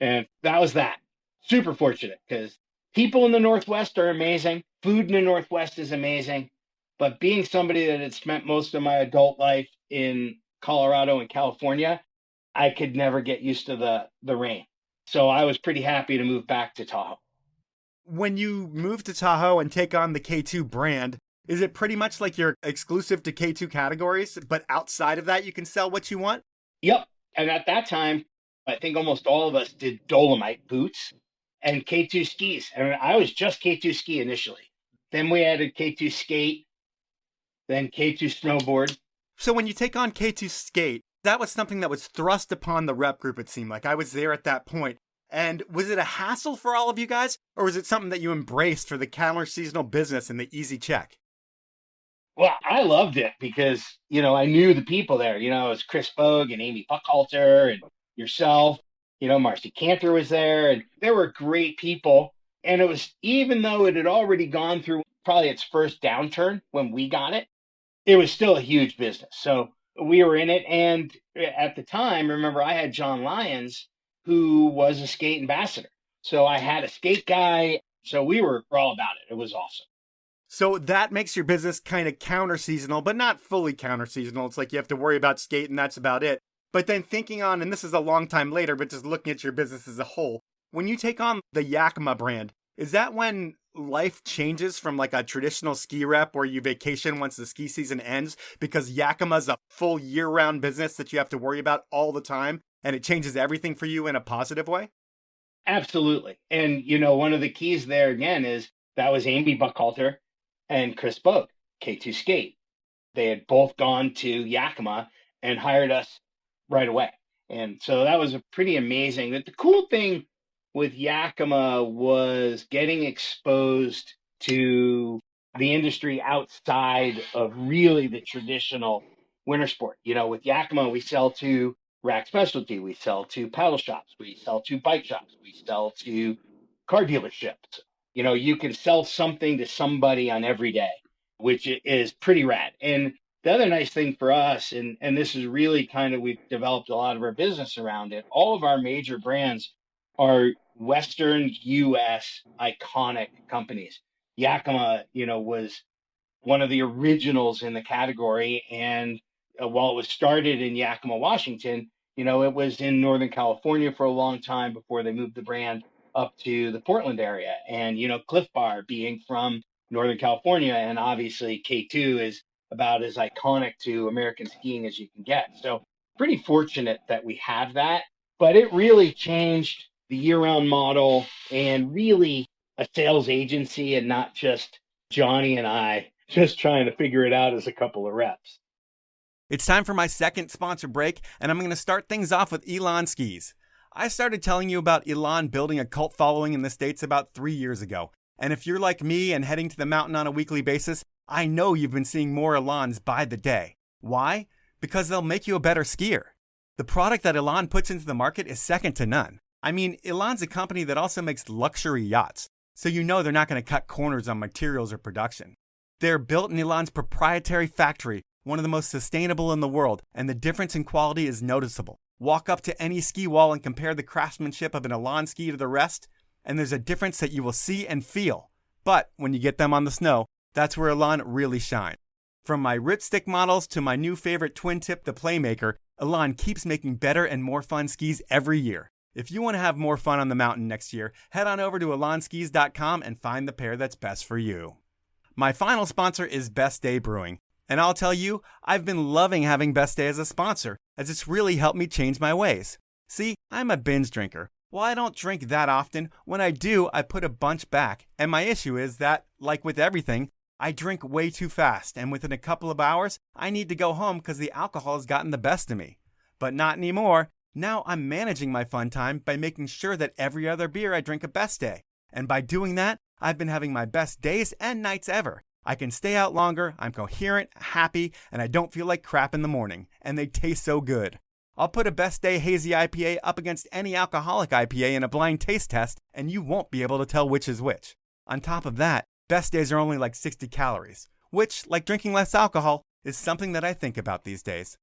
And that was that. Super fortunate, because people in the Northwest are amazing. Food in the Northwest is amazing. But being somebody that had spent most of my adult life in Colorado and California, I could never get used to the rain. So I was pretty happy to move back to Tahoe. When you move to Tahoe and take on the K2 brand, is it pretty much like you're exclusive to K2 categories, but outside of that, you can sell what you want? Yep. And at that time, I think almost all of us did Dolomite boots and K2 skis. And I was just K2 ski initially. Then we added K2 skate, then K2 snowboard. So when you take on K2 skate, that was something that was thrust upon the rep group, it seemed like. I was there at that point. And was it a hassle for all of you guys? Or was it something that you embraced for the counter-seasonal business and the easy check? Well, I loved it because, I knew the people there. It was Chris Bogue and Amy Buckhalter and yourself. Marcy Cantor was there, and there were great people. And it was, even though it had already gone through probably its first downturn when we got it, it was still a huge business. So we were in it. And at the time, remember, I had John Lyons, who was a skate ambassador. So I had a skate guy. So we were all about it. It was awesome. So that makes your business kind of counter-seasonal, but not fully counter-seasonal. It's like you have to worry about skate and that's about it. But then thinking on, and this is a long time later, but just looking at your business as a whole, when you take on the Yakima brand, is that when life changes from like a traditional ski rep where you vacation once the ski season ends? Because Yakima's a full year-round business that you have to worry about all the time, and it changes everything for you in a positive way? Absolutely. And, one of the keys there again is that was Amy Buckhalter and Chris Bogue, K2 Skate. They had both gone to Yakima and hired us right away. And so that was a pretty amazing. The cool thing with Yakima was getting exposed to the industry outside of really the traditional winter sport. With Yakima, we sell to rack specialty, we sell to paddle shops, we sell to bike shops, we sell to car dealerships. You can sell something to somebody on every day, which is pretty rad. And the other nice thing for us, and this is really kind of, we've developed a lot of our business around it. All of our major brands are Western U.S. iconic companies. Yakima, was one of the originals in the category. And while it was started in Yakima, Washington, it was in Northern California for a long time before they moved the brand up to the Portland area. And, Cliff Bar being from Northern California, and obviously K2 is about as iconic to American skiing as you can get. So pretty fortunate that we have that, but it really changed the year-round model and really a sales agency, and not just Johnny and I just trying to figure it out as a couple of reps. It's time for my second sponsor break, and I'm going to start things off with Elon skis. I started telling you about Elon building a cult following in the States about 3 years ago. And if you're like me and heading to the mountain on a weekly basis, I know you've been seeing more Elons by the day. Why? Because they'll make you a better skier. The product that Elon puts into the market is second to none. I mean, Elon's a company that also makes luxury yachts, so you know they're not going to cut corners on materials or production. They're built in Elon's proprietary factory, one of the most sustainable in the world, and the difference in quality is noticeable. Walk up to any ski wall and compare the craftsmanship of an Elon ski to the rest, and there's a difference that you will see and feel. But when you get them on the snow, that's where Elon really shines. From my ripstick models to my new favorite twin tip, the Playmaker, Elon keeps making better and more fun skis every year. If you want to have more fun on the mountain next year, head on over to elonskis.com and find the pair that's best for you. My final sponsor is Best Day Brewing. And I'll tell you, I've been loving having Best Day as a sponsor, as it's really helped me change my ways. See, I'm a binge drinker. While I don't drink that often, when I do, I put a bunch back. And my issue is that, like with everything, I drink way too fast, and within a couple of hours, I need to go home because the alcohol has gotten the best of me. But not anymore. Now I'm managing my fun time by making sure that every other beer I drink a Best Day. And by doing that, I've been having my best days and nights ever. I can stay out longer, I'm coherent, happy, and I don't feel like crap in the morning. And they taste so good. I'll put a Best Day Hazy IPA up against any alcoholic IPA in a blind taste test, and you won't be able to tell which is which. On top of that, Best Days are only like 60 calories, which, like drinking less alcohol, is something that I think about these days.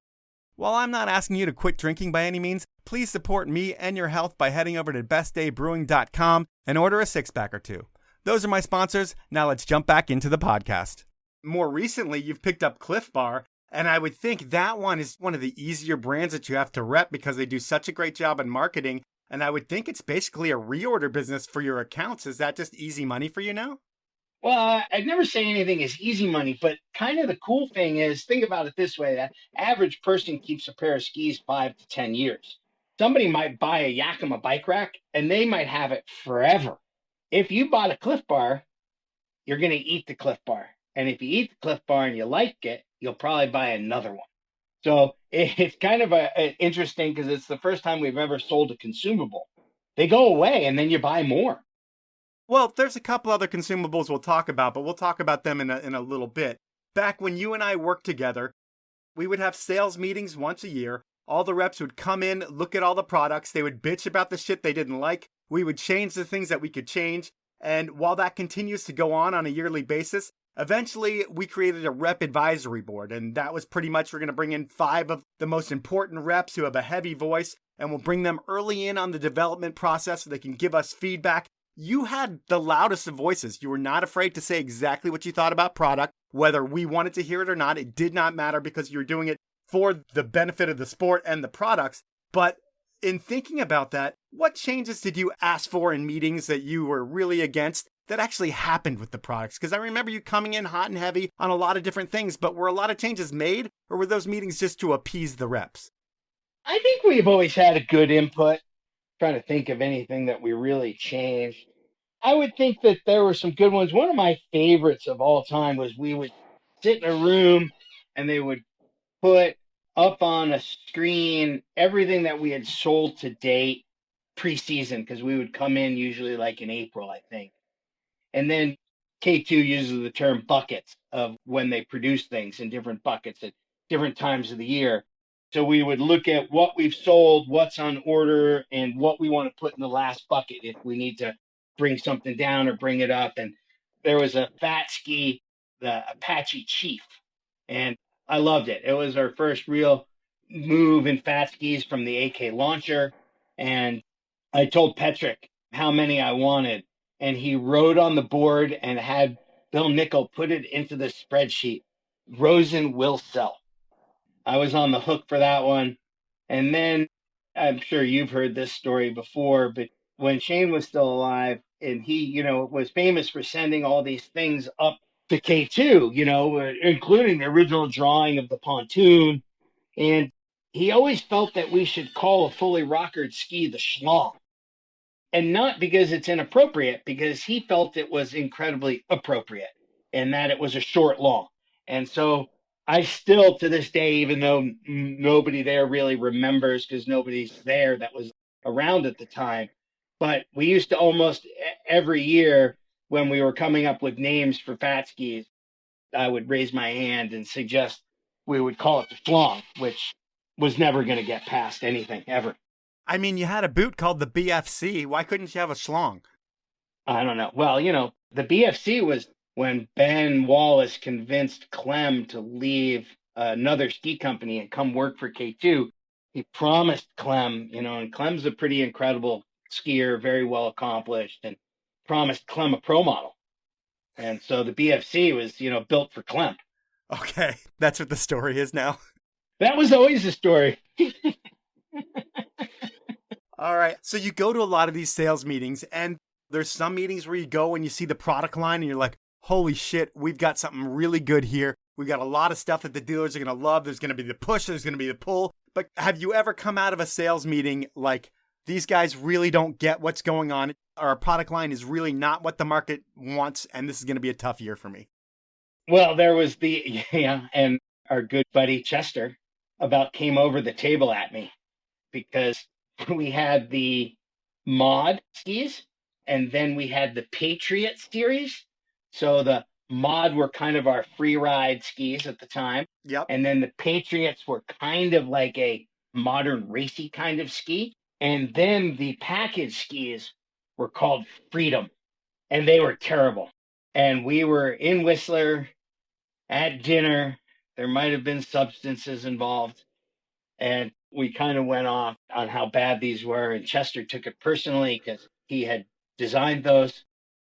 While I'm not asking you to quit drinking by any means, please support me and your health by heading over to bestdaybrewing.com and order a six-pack or two. Those are my sponsors. Now let's jump back into the podcast. More recently, you've picked up Cliff Bar, and I would think that one is one of the easier brands that you have to rep because they do such a great job in marketing, and I would think it's basically a reorder business for your accounts. Is that just easy money for you now? Well, I'd never say anything is easy money, but kind of the cool thing is, think about it this way: that average person keeps a pair of skis 5 to 10 years. Somebody might buy a Yakima bike rack, and they might have it forever. If you bought a Cliff Bar, you're going to eat the Cliff Bar. And if you eat the Cliff Bar and you like it, you'll probably buy another one. So it's kind of interesting because it's the first time we've ever sold a consumable. They go away, and then you buy more. Well, there's a couple other consumables we'll talk about, but we'll talk about them in a little bit. Back when you and I worked together, we would have sales meetings once a year. All the reps would come in, look at all the products. They would bitch about the shit they didn't like. We would change the things that we could change. And while that continues to go on a yearly basis, eventually we created a rep advisory board. And that was pretty much, we're going to bring in 5 of the most important reps who have a heavy voice, and we'll bring them early in on the development process so they can give us feedback. You had the loudest of voices. You were not afraid to say exactly what you thought about product, whether we wanted to hear it or not. It did not matter because you were doing it for the benefit of the sport and the products. But in thinking about that, what changes did you ask for in meetings that you were really against that actually happened with the products? Because I remember you coming in hot and heavy on a lot of different things, but were a lot of changes made, or were those meetings just to appease the reps? I think we've always had a good input. Trying to think of anything that we really changed. I would think that there were some good ones. One of my favorites of all time was we would sit in a room and they would put up on a screen everything that we had sold to date preseason, because we would come in usually like in April, I think. And then K2 uses the term buckets of when they produce things in different buckets at different times of the year. So we would look at what we've sold, what's on order, and what we want to put in the last bucket if we need to bring something down or bring it up. And there was a fat ski, the Apache Chief, and I loved it. It was our first real move in fat skis from the AK launcher. And I told Petrick how many I wanted, and he wrote on the board and had Bill Nickel put it into the spreadsheet. Rosen will sell. I was on the hook for that one. And then I'm sure you've heard this story before, but when Shane was still alive, and he, was famous for sending all these things up to K2, including the original drawing of the pontoon. And he always felt that we should call a fully rockered ski the schlong. And not because it's inappropriate, because he felt it was incredibly appropriate and that it was a short long. And so I still, to this day, even though nobody there really remembers because nobody's there that was around at the time, but we used to almost every year when we were coming up with names for fat skis, I would raise my hand and suggest we would call it the schlong, which was never going to get past anything ever. I mean, you had a boot called the BFC. Why couldn't you have a schlong? I don't know. Well, the BFC was when Ben Wallace convinced Clem to leave another ski company and come work for K2. He promised Clem, and Clem's a pretty incredible skier, very well accomplished, and promised Clem a pro model. And so the BFC was, built for Clem. Okay, that's what the story is now. That was always the story. All right, so you go to a lot of these sales meetings, and there's some meetings where you go and you see the product line and you're like, holy shit, we've got something really good here. We've got a lot of stuff that the dealers are going to love. There's going to be the push, there's going to be the pull. But have you ever come out of a sales meeting like, these guys really don't get what's going on, or our product line is really not what the market wants, and this is going to be a tough year for me? Well, there was and our good buddy Chester about came over the table at me because we had the mod skis and then we had the Patriot series. So the mod were kind of our free ride skis at the time. Yep. And then the Patriots were kind of like a modern racy kind of ski. And then the package skis were called Freedom, and they were terrible. And we were in Whistler at dinner. There might have been substances involved. And we kind of went off on how bad these were. And Chester took it personally because he had designed those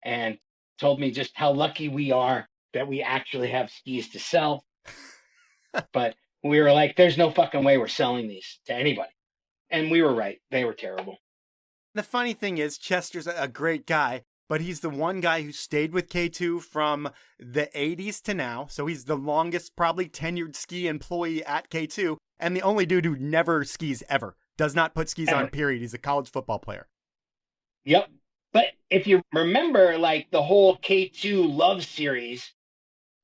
and told me just how lucky we are that we actually have skis to sell. But we were like, there's no fucking way we're selling these to anybody. And we were right. They were terrible. The funny thing is, Chester's a great guy, but he's the one guy who stayed with K2 from the 80s to now. So he's the longest, probably tenured ski employee at K2, and the only dude who never skis ever. Does not put skis on, period. He's a college football player. Yep. But if you remember, like the whole K2 Love series,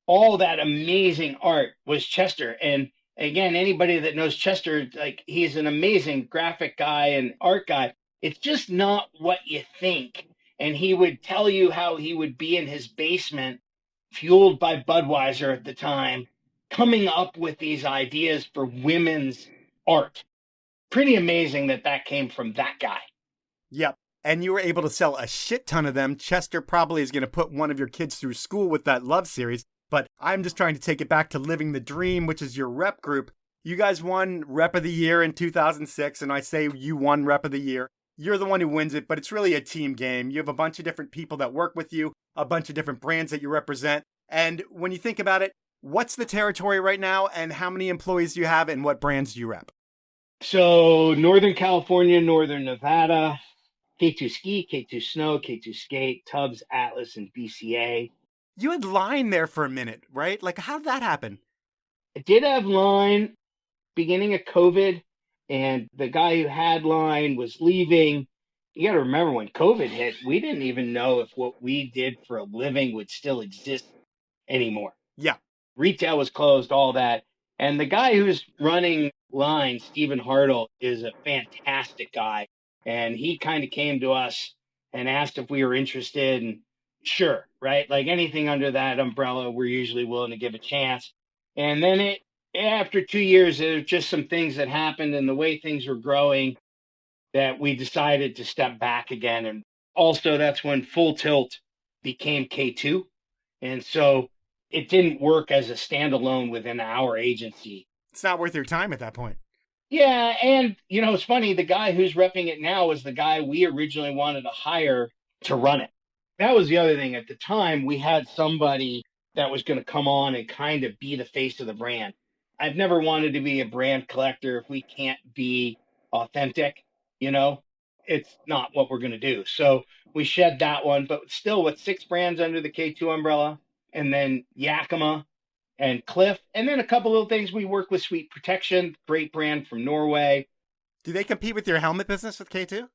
all that amazing art was Chester. And again, anybody that knows Chester, like he's an amazing graphic guy and art guy. It's just not what you think. And he would tell you how he would be in his basement, fueled by Budweiser at the time, coming up with these ideas for women's art. Pretty amazing that came from that guy. Yep. And you were able to sell a shit ton of them. Chester probably is going to put one of your kids through school with that Love series. But I'm just trying to take it back to Living the Dream, which is your rep group. You guys won Rep of the Year in 2006, and I say you won Rep of the Year. You're the one who wins it, but it's really a team game. You have a bunch of different people that work with you, a bunch of different brands that you represent. And when you think about it, what's the territory right now, and how many employees do you have, and what brands do you rep? So Northern California, Northern Nevada, K2 Ski, K2 Snow, K2 Skate, Tubbs, Atlas, and BCA. You had Line there for a minute, right? Like, how did that happen? I did have Line beginning of COVID, and the guy who had Line was leaving. You got to remember when COVID hit, we didn't even know if what we did for a living would still exist anymore. Yeah. Retail was closed, all that. And the guy who's running Line, Stephen Hartle, is a fantastic guy. And he kind of came to us and asked if we were interested. And sure, right? Like anything under that umbrella, we're usually willing to give a chance. And then after 2 years, there were just some things that happened and the way things were growing that we decided to step back again. And also that's when Full Tilt became K2. And so it didn't work as a standalone within our agency. It's not worth your time at that point. Yeah, and it's funny, the guy who's repping it now is the guy we originally wanted to hire to run it. That was the other thing. At the time, we had somebody that was going to come on and kind of be the face of the brand. I've never wanted to be a brand collector if we can't be authentic, it's not what we're going to do. So we shed that one, but still with 6 brands under the K2 umbrella, and then Yakima and Cliff, and then a couple little things. We work with Sweet Protection, great brand from Norway. Do they compete with your helmet business with K2?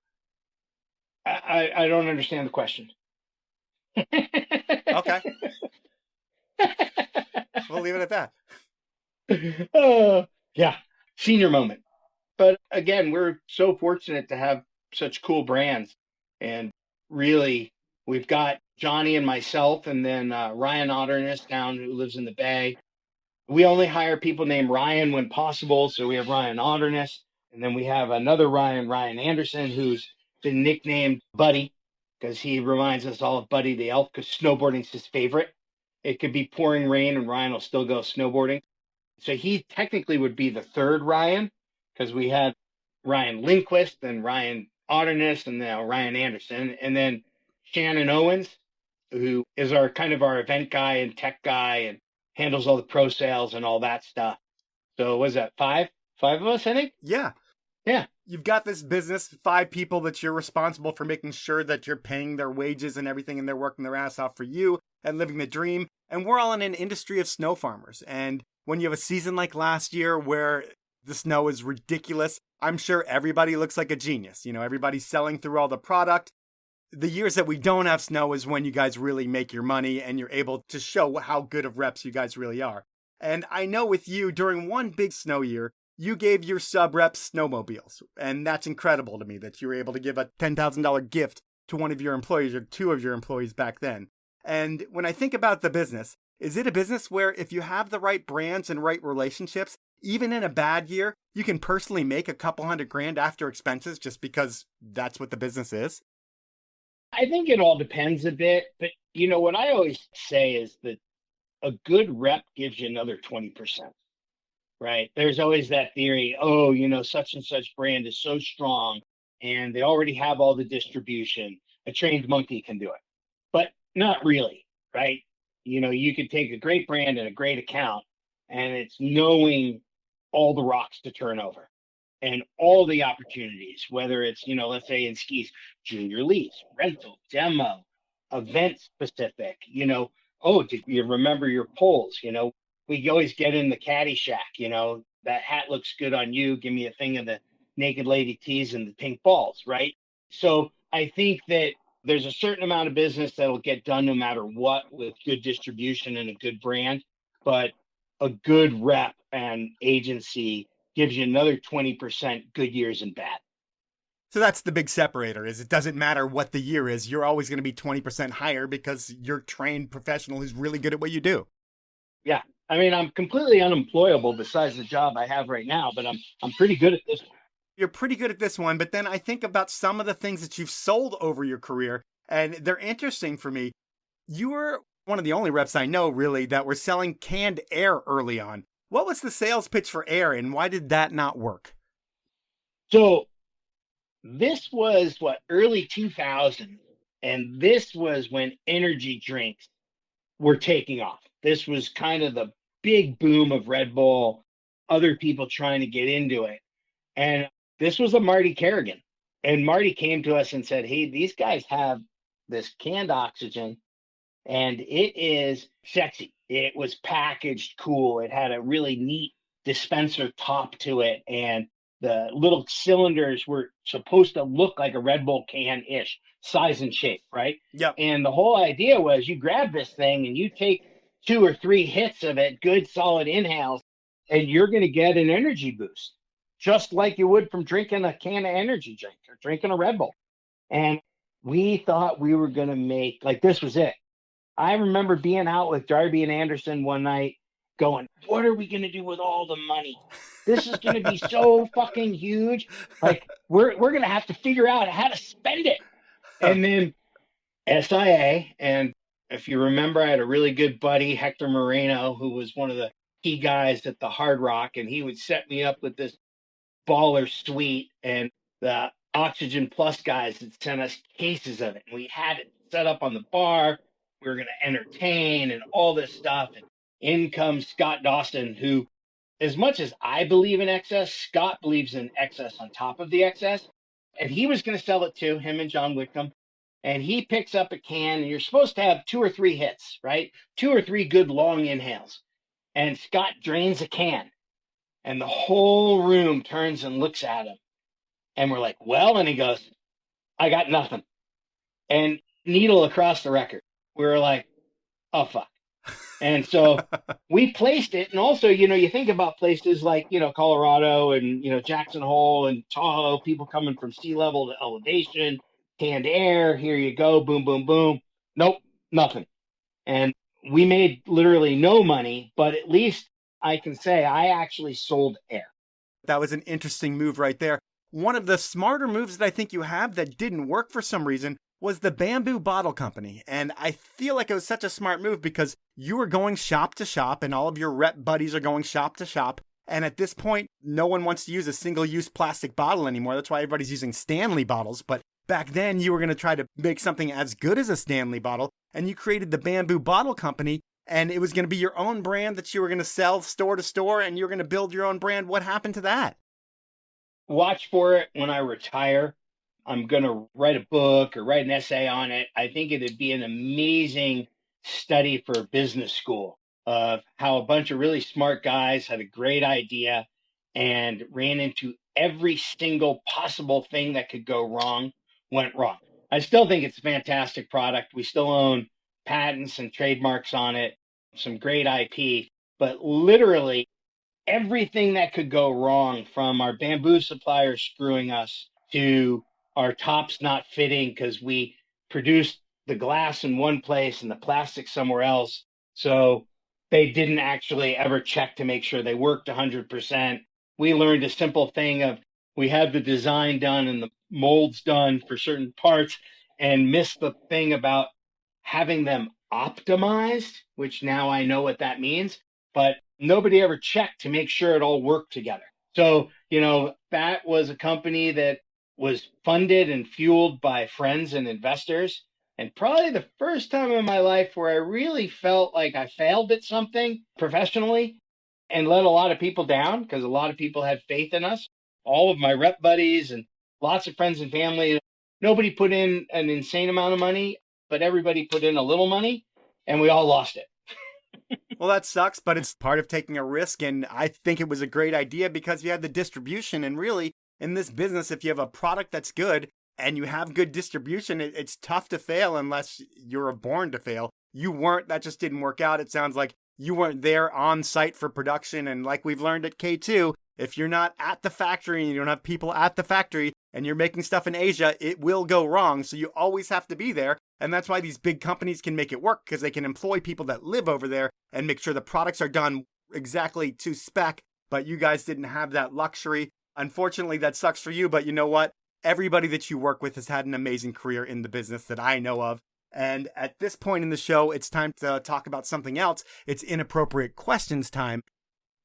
I don't understand the question. Okay. We'll leave it at that. Yeah, senior moment. But again, we're so fortunate to have such cool brands. And really, we've got Johnny and myself, and then Ryan Otterness down who lives in the Bay. We only hire people named Ryan when possible. So we have Ryan Otterness. And then we have another Ryan, Ryan Anderson, who's been nicknamed Buddy because he reminds us all of Buddy the Elf because snowboarding's his favorite. It could be pouring rain and Ryan will still go snowboarding. So he technically would be the third Ryan because we had Ryan Lindquist and Ryan Otterness and now Ryan Anderson. And then Shannon Owens, who is our kind of our event guy and tech guy and handles all the pro sales and all that stuff. So was that five? Five of us, I think? Yeah. Yeah. You've got this business, 5 people that you're responsible for making sure that you're paying their wages and everything, and they're working their ass off for you and living the dream. And we're all in an industry of snow farmers. And when you have a season like last year where the snow is ridiculous, I'm sure everybody looks like a genius. You know, everybody's selling through all the product. The years that we don't have snow is when you guys really make your money and you're able to show how good of reps you guys really are. And I know with you, during one big snow year, you gave your sub reps snowmobiles. And that's incredible to me that you were able to give a $10,000 gift to one of your employees or 2 of your employees back then. And when I think about the business, is it a business where if you have the right brands and right relationships, even in a bad year, you can personally make a couple $100,000 after expenses just because that's what the business is? I think it all depends a bit. But, you know, what I always say is that a good rep gives you another 20%. Right? There's always that theory, oh, you know, such and such brand is so strong and they already have all the distribution. A trained monkey can do it, but not really, right? You know, you could take a great brand and a great account, and it's knowing all the rocks to turn over and all the opportunities, whether it's, you know, let's say in skis, junior lease, rental, demo, event specific, you know, oh, did you remember your poles? You know, we always get in the caddy shack, you know, that hat looks good on you. Give me a thing of the naked lady tees and the pink balls, right? So I think that there's a certain amount of business that'll get done no matter what with good distribution and a good brand. But a good rep and agency gives you another 20% good years and bad. So that's the big separator is it doesn't matter what the year is. You're always going to be 20% higher because you're a trained professional who's really good at what you do. Yeah. I mean, I'm completely unemployable besides the job I have right now, but I'm pretty good at this one. You're pretty good at this one, but then I think about some of the things that you've sold over your career, and they're interesting for me. You were one of the only reps I know, really, that were selling canned air early on. What was the sales pitch for air, and why did that not work? So this was what, early 2000s, and this was when energy drinks were taking off. This was kind of the big boom of Red Bull, other people trying to get into it. And this was a Marty Kerrigan. And Marty came to us and said, hey, these guys have this canned oxygen and it is sexy. It was packaged cool. It had a really neat dispenser top to it. And the little cylinders were supposed to look like a Red Bull can ish, size and shape, right? Yep. And the whole idea was you grab this thing and you take 2 or 3 hits of it, good solid inhales, and you're going to get an energy boost, just like you would from drinking a can of energy drink or drinking a Red Bull. And we thought we were going to make, like, this was it. I remember being out with Darby and Anderson one night going, what are we going to do with all the money? This is going to be so fucking huge. Like, we're going to have to figure out how to spend it. And then SIA, and if you remember, I had a really good buddy, Hector Moreno, who was one of the key guys at the Hard Rock, and he would set me up with this baller suite, and the Oxygen Plus guys had sent us cases of it. And we had it set up on the bar. We were going to entertain and all this stuff. And in comes Scott Dawson, who, as much as I believe in excess, Scott believes in excess on top of the excess. And he was going to sell it to him and John Whitcomb. And he picks up a can, and you're supposed to have 2 or 3 hits, right? 2 or 3 good long inhales. And Scott drains a can, and the whole room turns and looks at him. And we're like, well, and he goes, I got nothing. And needle across the record. We were like, oh, fuck. And so we placed it. And also, you think about places like, Colorado and, Jackson Hole and Tahoe, people coming from sea level to elevation, canned air. Here you go. Boom, boom, boom. Nope, nothing. And we made literally no money, but at least I can say I actually sold air. That was an interesting move right there. One of the smarter moves that I think you have that didn't work for some reason was the bamboo bottle company. And I feel like it was such a smart move because you were going shop to shop and all of your rep buddies are going shop to shop. And at this point, no one wants to use a single-use plastic bottle anymore. That's why everybody's using Stanley bottles. But back then, you were going to try to make something as good as a Stanley bottle. And you created the bamboo bottle company. And it was going to be your own brand that you were going to sell store to store. And you were going to build your own brand. What happened to that? Watch for it when I retire. I'm going to write a book or write an essay on it. I think it'd be an amazing study for business school of how a bunch of really smart guys had a great idea and ran into every single possible thing that could go wrong, went wrong. I still think it's a fantastic product. We still own patents and trademarks on it, some great IP, but literally everything that could go wrong, from our bamboo suppliers screwing us to our tops not fitting because we produced the glass in one place and the plastic somewhere else. So they didn't actually ever check to make sure they worked 100%. We learned a simple thing of we had the design done and the molds done for certain parts and missed the thing about having them optimized, which now I know what that means. But nobody ever checked to make sure it all worked together. So, that was a company that was funded and fueled by friends and investors. And probably the first time in my life where I really felt like I failed at something professionally and let a lot of people down because a lot of people had faith in us. All of my rep buddies and lots of friends and family, nobody put in an insane amount of money, but everybody put in a little money and we all lost it. Well, that sucks, but it's part of taking a risk. And I think it was a great idea because you had the distribution. And really, in this business, if you have a product that's good and you have good distribution, it's tough to fail unless you're born to fail. You weren't, that just didn't work out. It sounds like you weren't there on site for production. And like we've learned at K2, if you're not at the factory and you don't have people at the factory and you're making stuff in Asia, it will go wrong. So you always have to be there. And that's why these big companies can make it work, because they can employ people that live over there and make sure the products are done exactly to spec. But you guys didn't have that luxury. Unfortunately, that sucks for you. But you know what? Everybody that you work with has had an amazing career in the business that I know of. And at this point in the show, it's time to talk about something else. It's inappropriate questions time.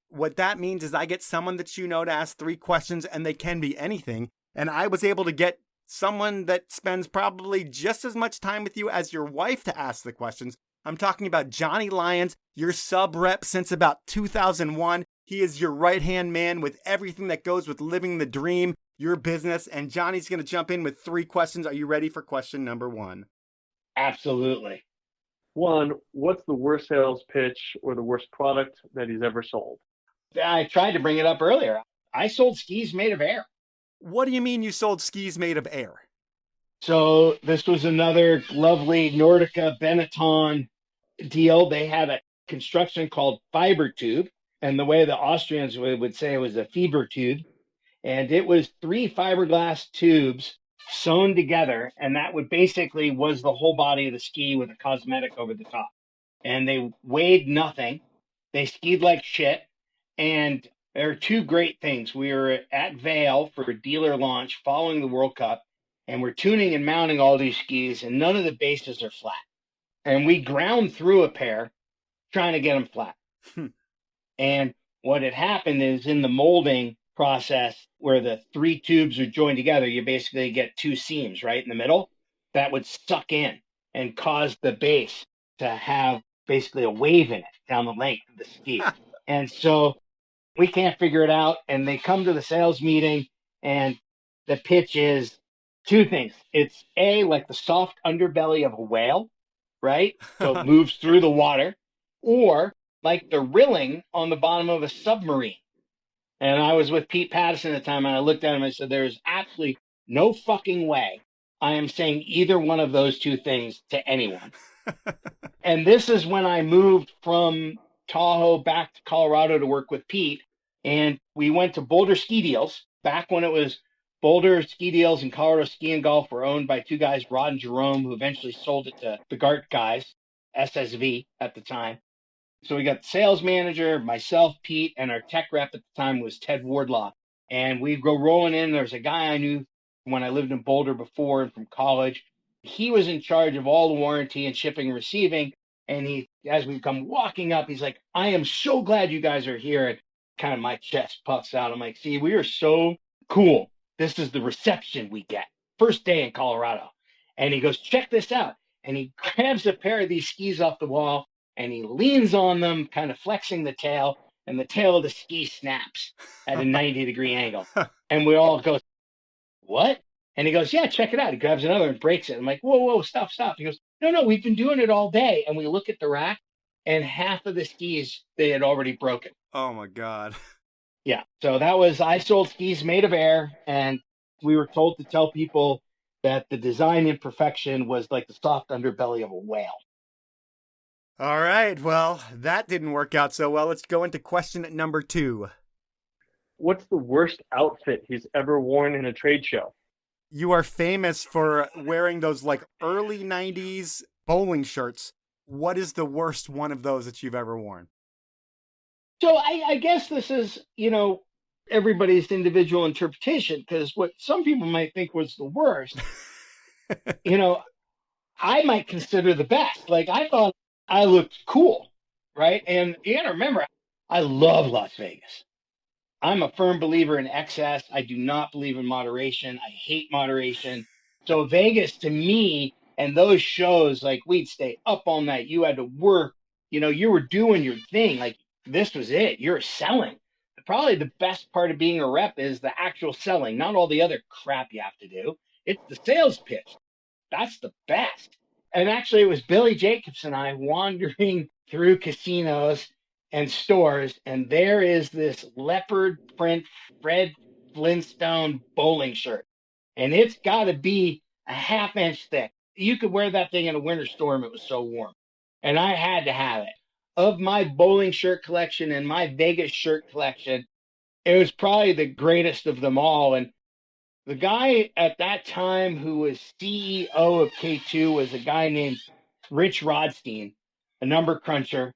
What that means is I get someone that you know to ask 3 questions, and they can be anything. And I was able to get someone that spends probably just as much time with you as your wife to ask the questions. I'm talking about Johnny Lyons, your sub rep since about 2001. He is your right-hand man with everything that goes with living the dream, your business. And Johnny's going to jump in with 3 questions. Are you ready for question number 1? Absolutely. 1, what's the worst sales pitch or the worst product that he's ever sold? I tried to bring it up earlier. I sold skis made of air. What do you mean you sold skis made of air? So this was another lovely Nordica Benetton deal. They had a construction called fiber tube, and the way the Austrians would say it was a fiber tube. And it was 3 fiberglass tubes sewn together, and that would basically was the whole body of the ski with a cosmetic over the top. And they weighed nothing. They skied like shit. And there are 2 great things. We were at Vail for a dealer launch following the World Cup, and we're tuning and mounting all these skis, and none of the bases are flat. And we ground through a pair trying to get them flat. And what had happened is in the molding process where the 3 tubes are joined together, you basically get 2 seams right in the middle that would suck in and cause the base to have basically a wave in it down the length of the ski. And so we can't figure it out. And they come to the sales meeting, and the pitch is 2 things. It's A, like the soft underbelly of a whale, right? So it moves through the water, or like the rilling on the bottom of a submarine. And I was with Pete Patterson at the time, and I looked at him and I said, there's absolutely no fucking way I am saying either one of those 2 things to anyone. And this is when I moved from Tahoe back to Colorado to work with Pete. And we went to Boulder Ski Deals back when it was Boulder Ski Deals and Colorado Ski and Golf were owned by two guys, Rod and Jerome, who eventually sold it to the Gart guys, SSV at the time. So we got the sales manager, myself, Pete, and our tech rep at the time was Ted Wardlaw. And we go rolling in. There's a guy I knew when I lived in Boulder before and from college. He was in charge of all the warranty and shipping and receiving. And he, as we come walking up, he's like, I am so glad you guys are here. And kind of my chest puffs out. I'm like, see, we are so cool. This is the reception we get. First day in Colorado. And he goes, check this out. And he grabs a pair of these skis off the wall and he leans on them, kind of flexing the tail, and the tail of the ski snaps at a 90-degree angle. And we all go, what? And he goes, yeah, check it out. He grabs another and breaks it. I'm like, whoa, stop. He goes, no, we've been doing it all day. And we look at the rack, and half of the skis they had already broken. Oh, my God. Yeah. So that was, I sold skis made of air, and we were told to tell people that the design imperfection was like the soft underbelly of a whale. All right. Well, that didn't work out so well. Let's go into question number 2. What's the worst outfit he's ever worn in a trade show? You are famous for wearing those like early 90s bowling shirts. What is the worst one of those that you've ever worn? So I guess this is, everybody's individual interpretation, because what some people might think was the worst, I might consider the best. Like, I thought I looked cool, right? And you got to remember, I love Las Vegas. I'm a firm believer in excess. I do not believe in moderation. I hate moderation. So Vegas to me and those shows, like we'd stay up all night. You had to work, you were doing your thing. Like this was it. You're selling. Probably the best part of being a rep is the actual selling, not all the other crap you have to do. It's the sales pitch. That's the best. And actually, it was Billy Jacobs and I wandering through casinos and stores, and there is this leopard print Fred Flintstone bowling shirt, and it's got to be a half-inch thick. You could wear that thing in a winter storm. It was so warm, and I had to have it. Of my bowling shirt collection and my Vegas shirt collection, it was probably the greatest of them all. And the guy at that time who was CEO of K2 was a guy named Rich Rodstein, a number cruncher.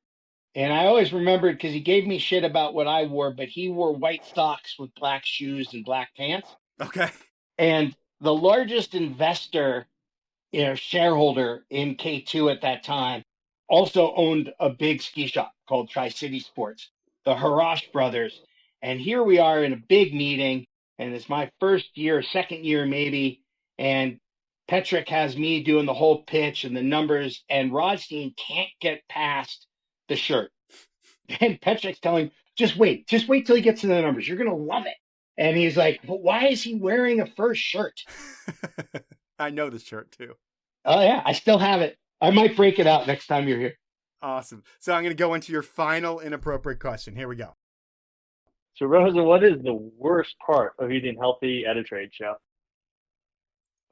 And I always remembered because he gave me shit about what I wore, but he wore white socks with black shoes and black pants. Okay. And the largest investor, shareholder in K2 at that time also owned a big ski shop called Tri-City Sports, the Reusch brothers. And here we are in a big meeting, and it's my first year, second year maybe, and Petrick has me doing the whole pitch and the numbers, and Rodstein can't get past the shirt. And Petrick's telling him, just wait till he gets to the numbers. You're going to love it. And he's like, but why is he wearing a first shirt? I know the shirt too. Oh, yeah, I still have it. I might break it out next time you're here. Awesome. So I'm going to go into your final inappropriate question. Here we go. So, Rosen, what is the worst part of eating healthy at a trade show?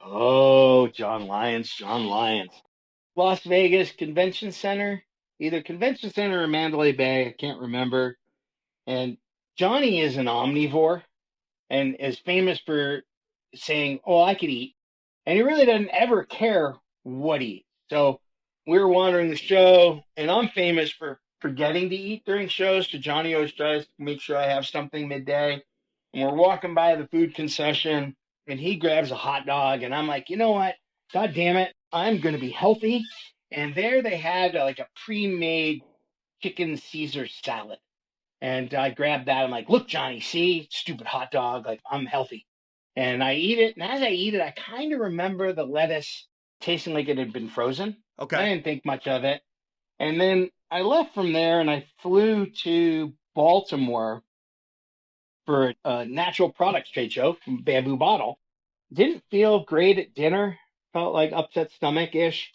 Oh, John Lyons. Las Vegas Convention Center, either Convention Center or Mandalay Bay. I can't remember. And Johnny is an omnivore and is famous for saying, oh, I could eat. And he really doesn't ever care what he eats. So we were wandering the show, and I'm famous for forgetting to eat during shows. So Johnny always tries to make sure I have something midday. And we're walking by the food concession, and he grabs a hot dog, and I'm like, you know what? God damn it. I'm going to be healthy. And there they had like a pre-made chicken Caesar salad. And I grabbed that. I'm like, look, Johnny, see, stupid hot dog. Like, I'm healthy. And I eat it. And as I eat it, I kind of remember the lettuce tasting like it had been frozen. Okay. I didn't think much of it. And then I left from there and I flew to Baltimore for a natural products trade show from Bamboo Bottle. Didn't feel great at dinner. Felt like upset stomach-ish.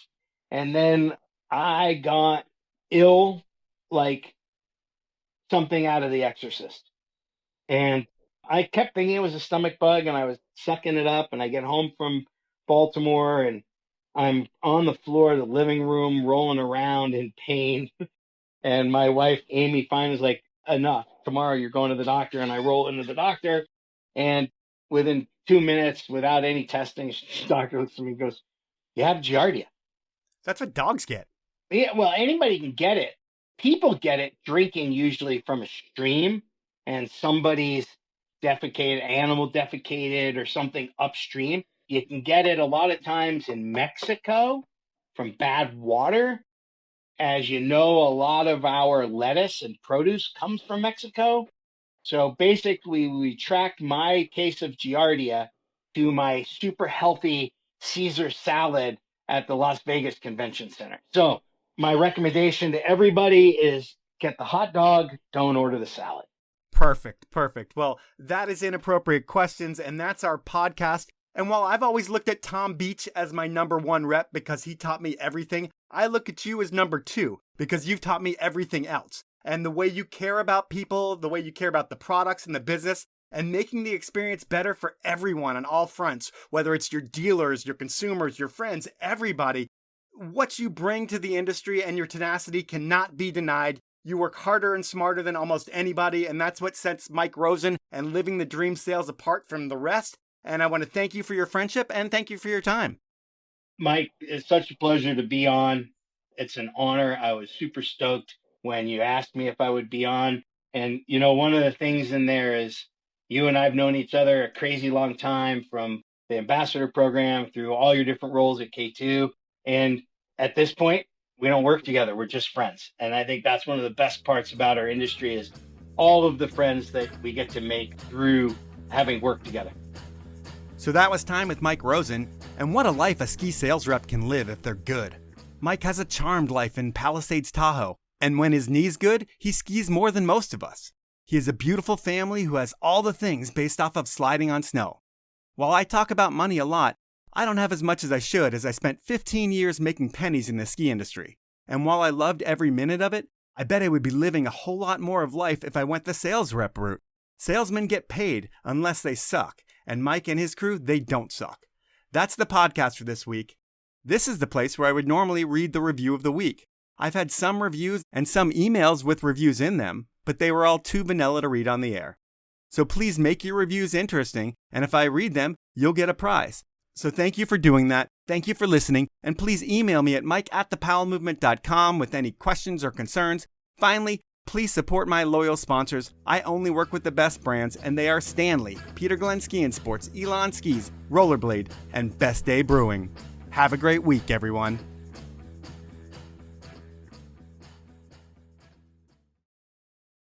And then I got ill like something out of The Exorcist. And I kept thinking it was a stomach bug, and I was sucking it up. And I get home from Baltimore, and I'm on the floor of the living room, rolling around in pain. And my wife, Amy, finally is like, enough. Tomorrow you're going to the doctor. And I roll into the doctor. And within 2 minutes, without any testing, the doctor looks at me and goes, you have Giardia. That's what dogs get. Yeah, well, anybody can get it. People get it drinking usually from a stream, and somebody's animal defecated or something upstream. You can get it a lot of times in Mexico from bad water. As you know, a lot of our lettuce and produce comes from Mexico. So basically, we tracked my case of Giardia to my super healthy Caesar salad at the Las Vegas Convention Center. So my recommendation to everybody is get the hot dog, don't order the salad. Perfect. Well, that is Inappropriate Questions, and that's our podcast. And while I've always looked at Tom Beach as my number one rep because he taught me everything, I look at you as number two because you've taught me everything else. And the way you care about people, the way you care about the products and the business, and making the experience better for everyone on all fronts, whether it's your dealers, your consumers, your friends, everybody. What you bring to the industry and your tenacity cannot be denied. You work harder and smarter than almost anybody, and that's what sets Mike Rosen and Living the Dream Sales apart from the rest. And I want to thank you for your friendship and thank you for your time. Mike, it's such a pleasure to be on. It's an honor. I was super stoked when you asked me if I would be on. And, you know, one of the things in there is you and I have known each other a crazy long time, from the ambassador program through all your different roles at K2. And at this point, we don't work together. We're just friends. And I think that's one of the best parts about our industry is all of the friends that we get to make through having worked together. So that was time with Mike Rosen, and what a life a ski sales rep can live if they're good. Mike has a charmed life in Palisades, Tahoe, and when his knee's good, he skis more than most of us. He has a beautiful family who has all the things based off of sliding on snow. While I talk about money a lot, I don't have as much as I should, as I spent 15 years making pennies in the ski industry. And while I loved every minute of it, I bet I would be living a whole lot more of life if I went the sales rep route. Salesmen get paid unless they suck, and Mike and his crew, they don't suck. That's the podcast for this week. This is the place where I would normally read the review of the week. I've had some reviews and some emails with reviews in them, but they were all too vanilla to read on the air. So please make your reviews interesting, and if I read them, you'll get a prize. So thank you for doing that. Thank you for listening, and please email me at mike@thepowellmovement.com with any questions or concerns. Finally, please support my loyal sponsors. I only work with the best brands, and they are Stanley, Peter Glenn Ski and Sports, Elon Skis, Rollerblade, and Best Day Brewing. Have a great week, everyone.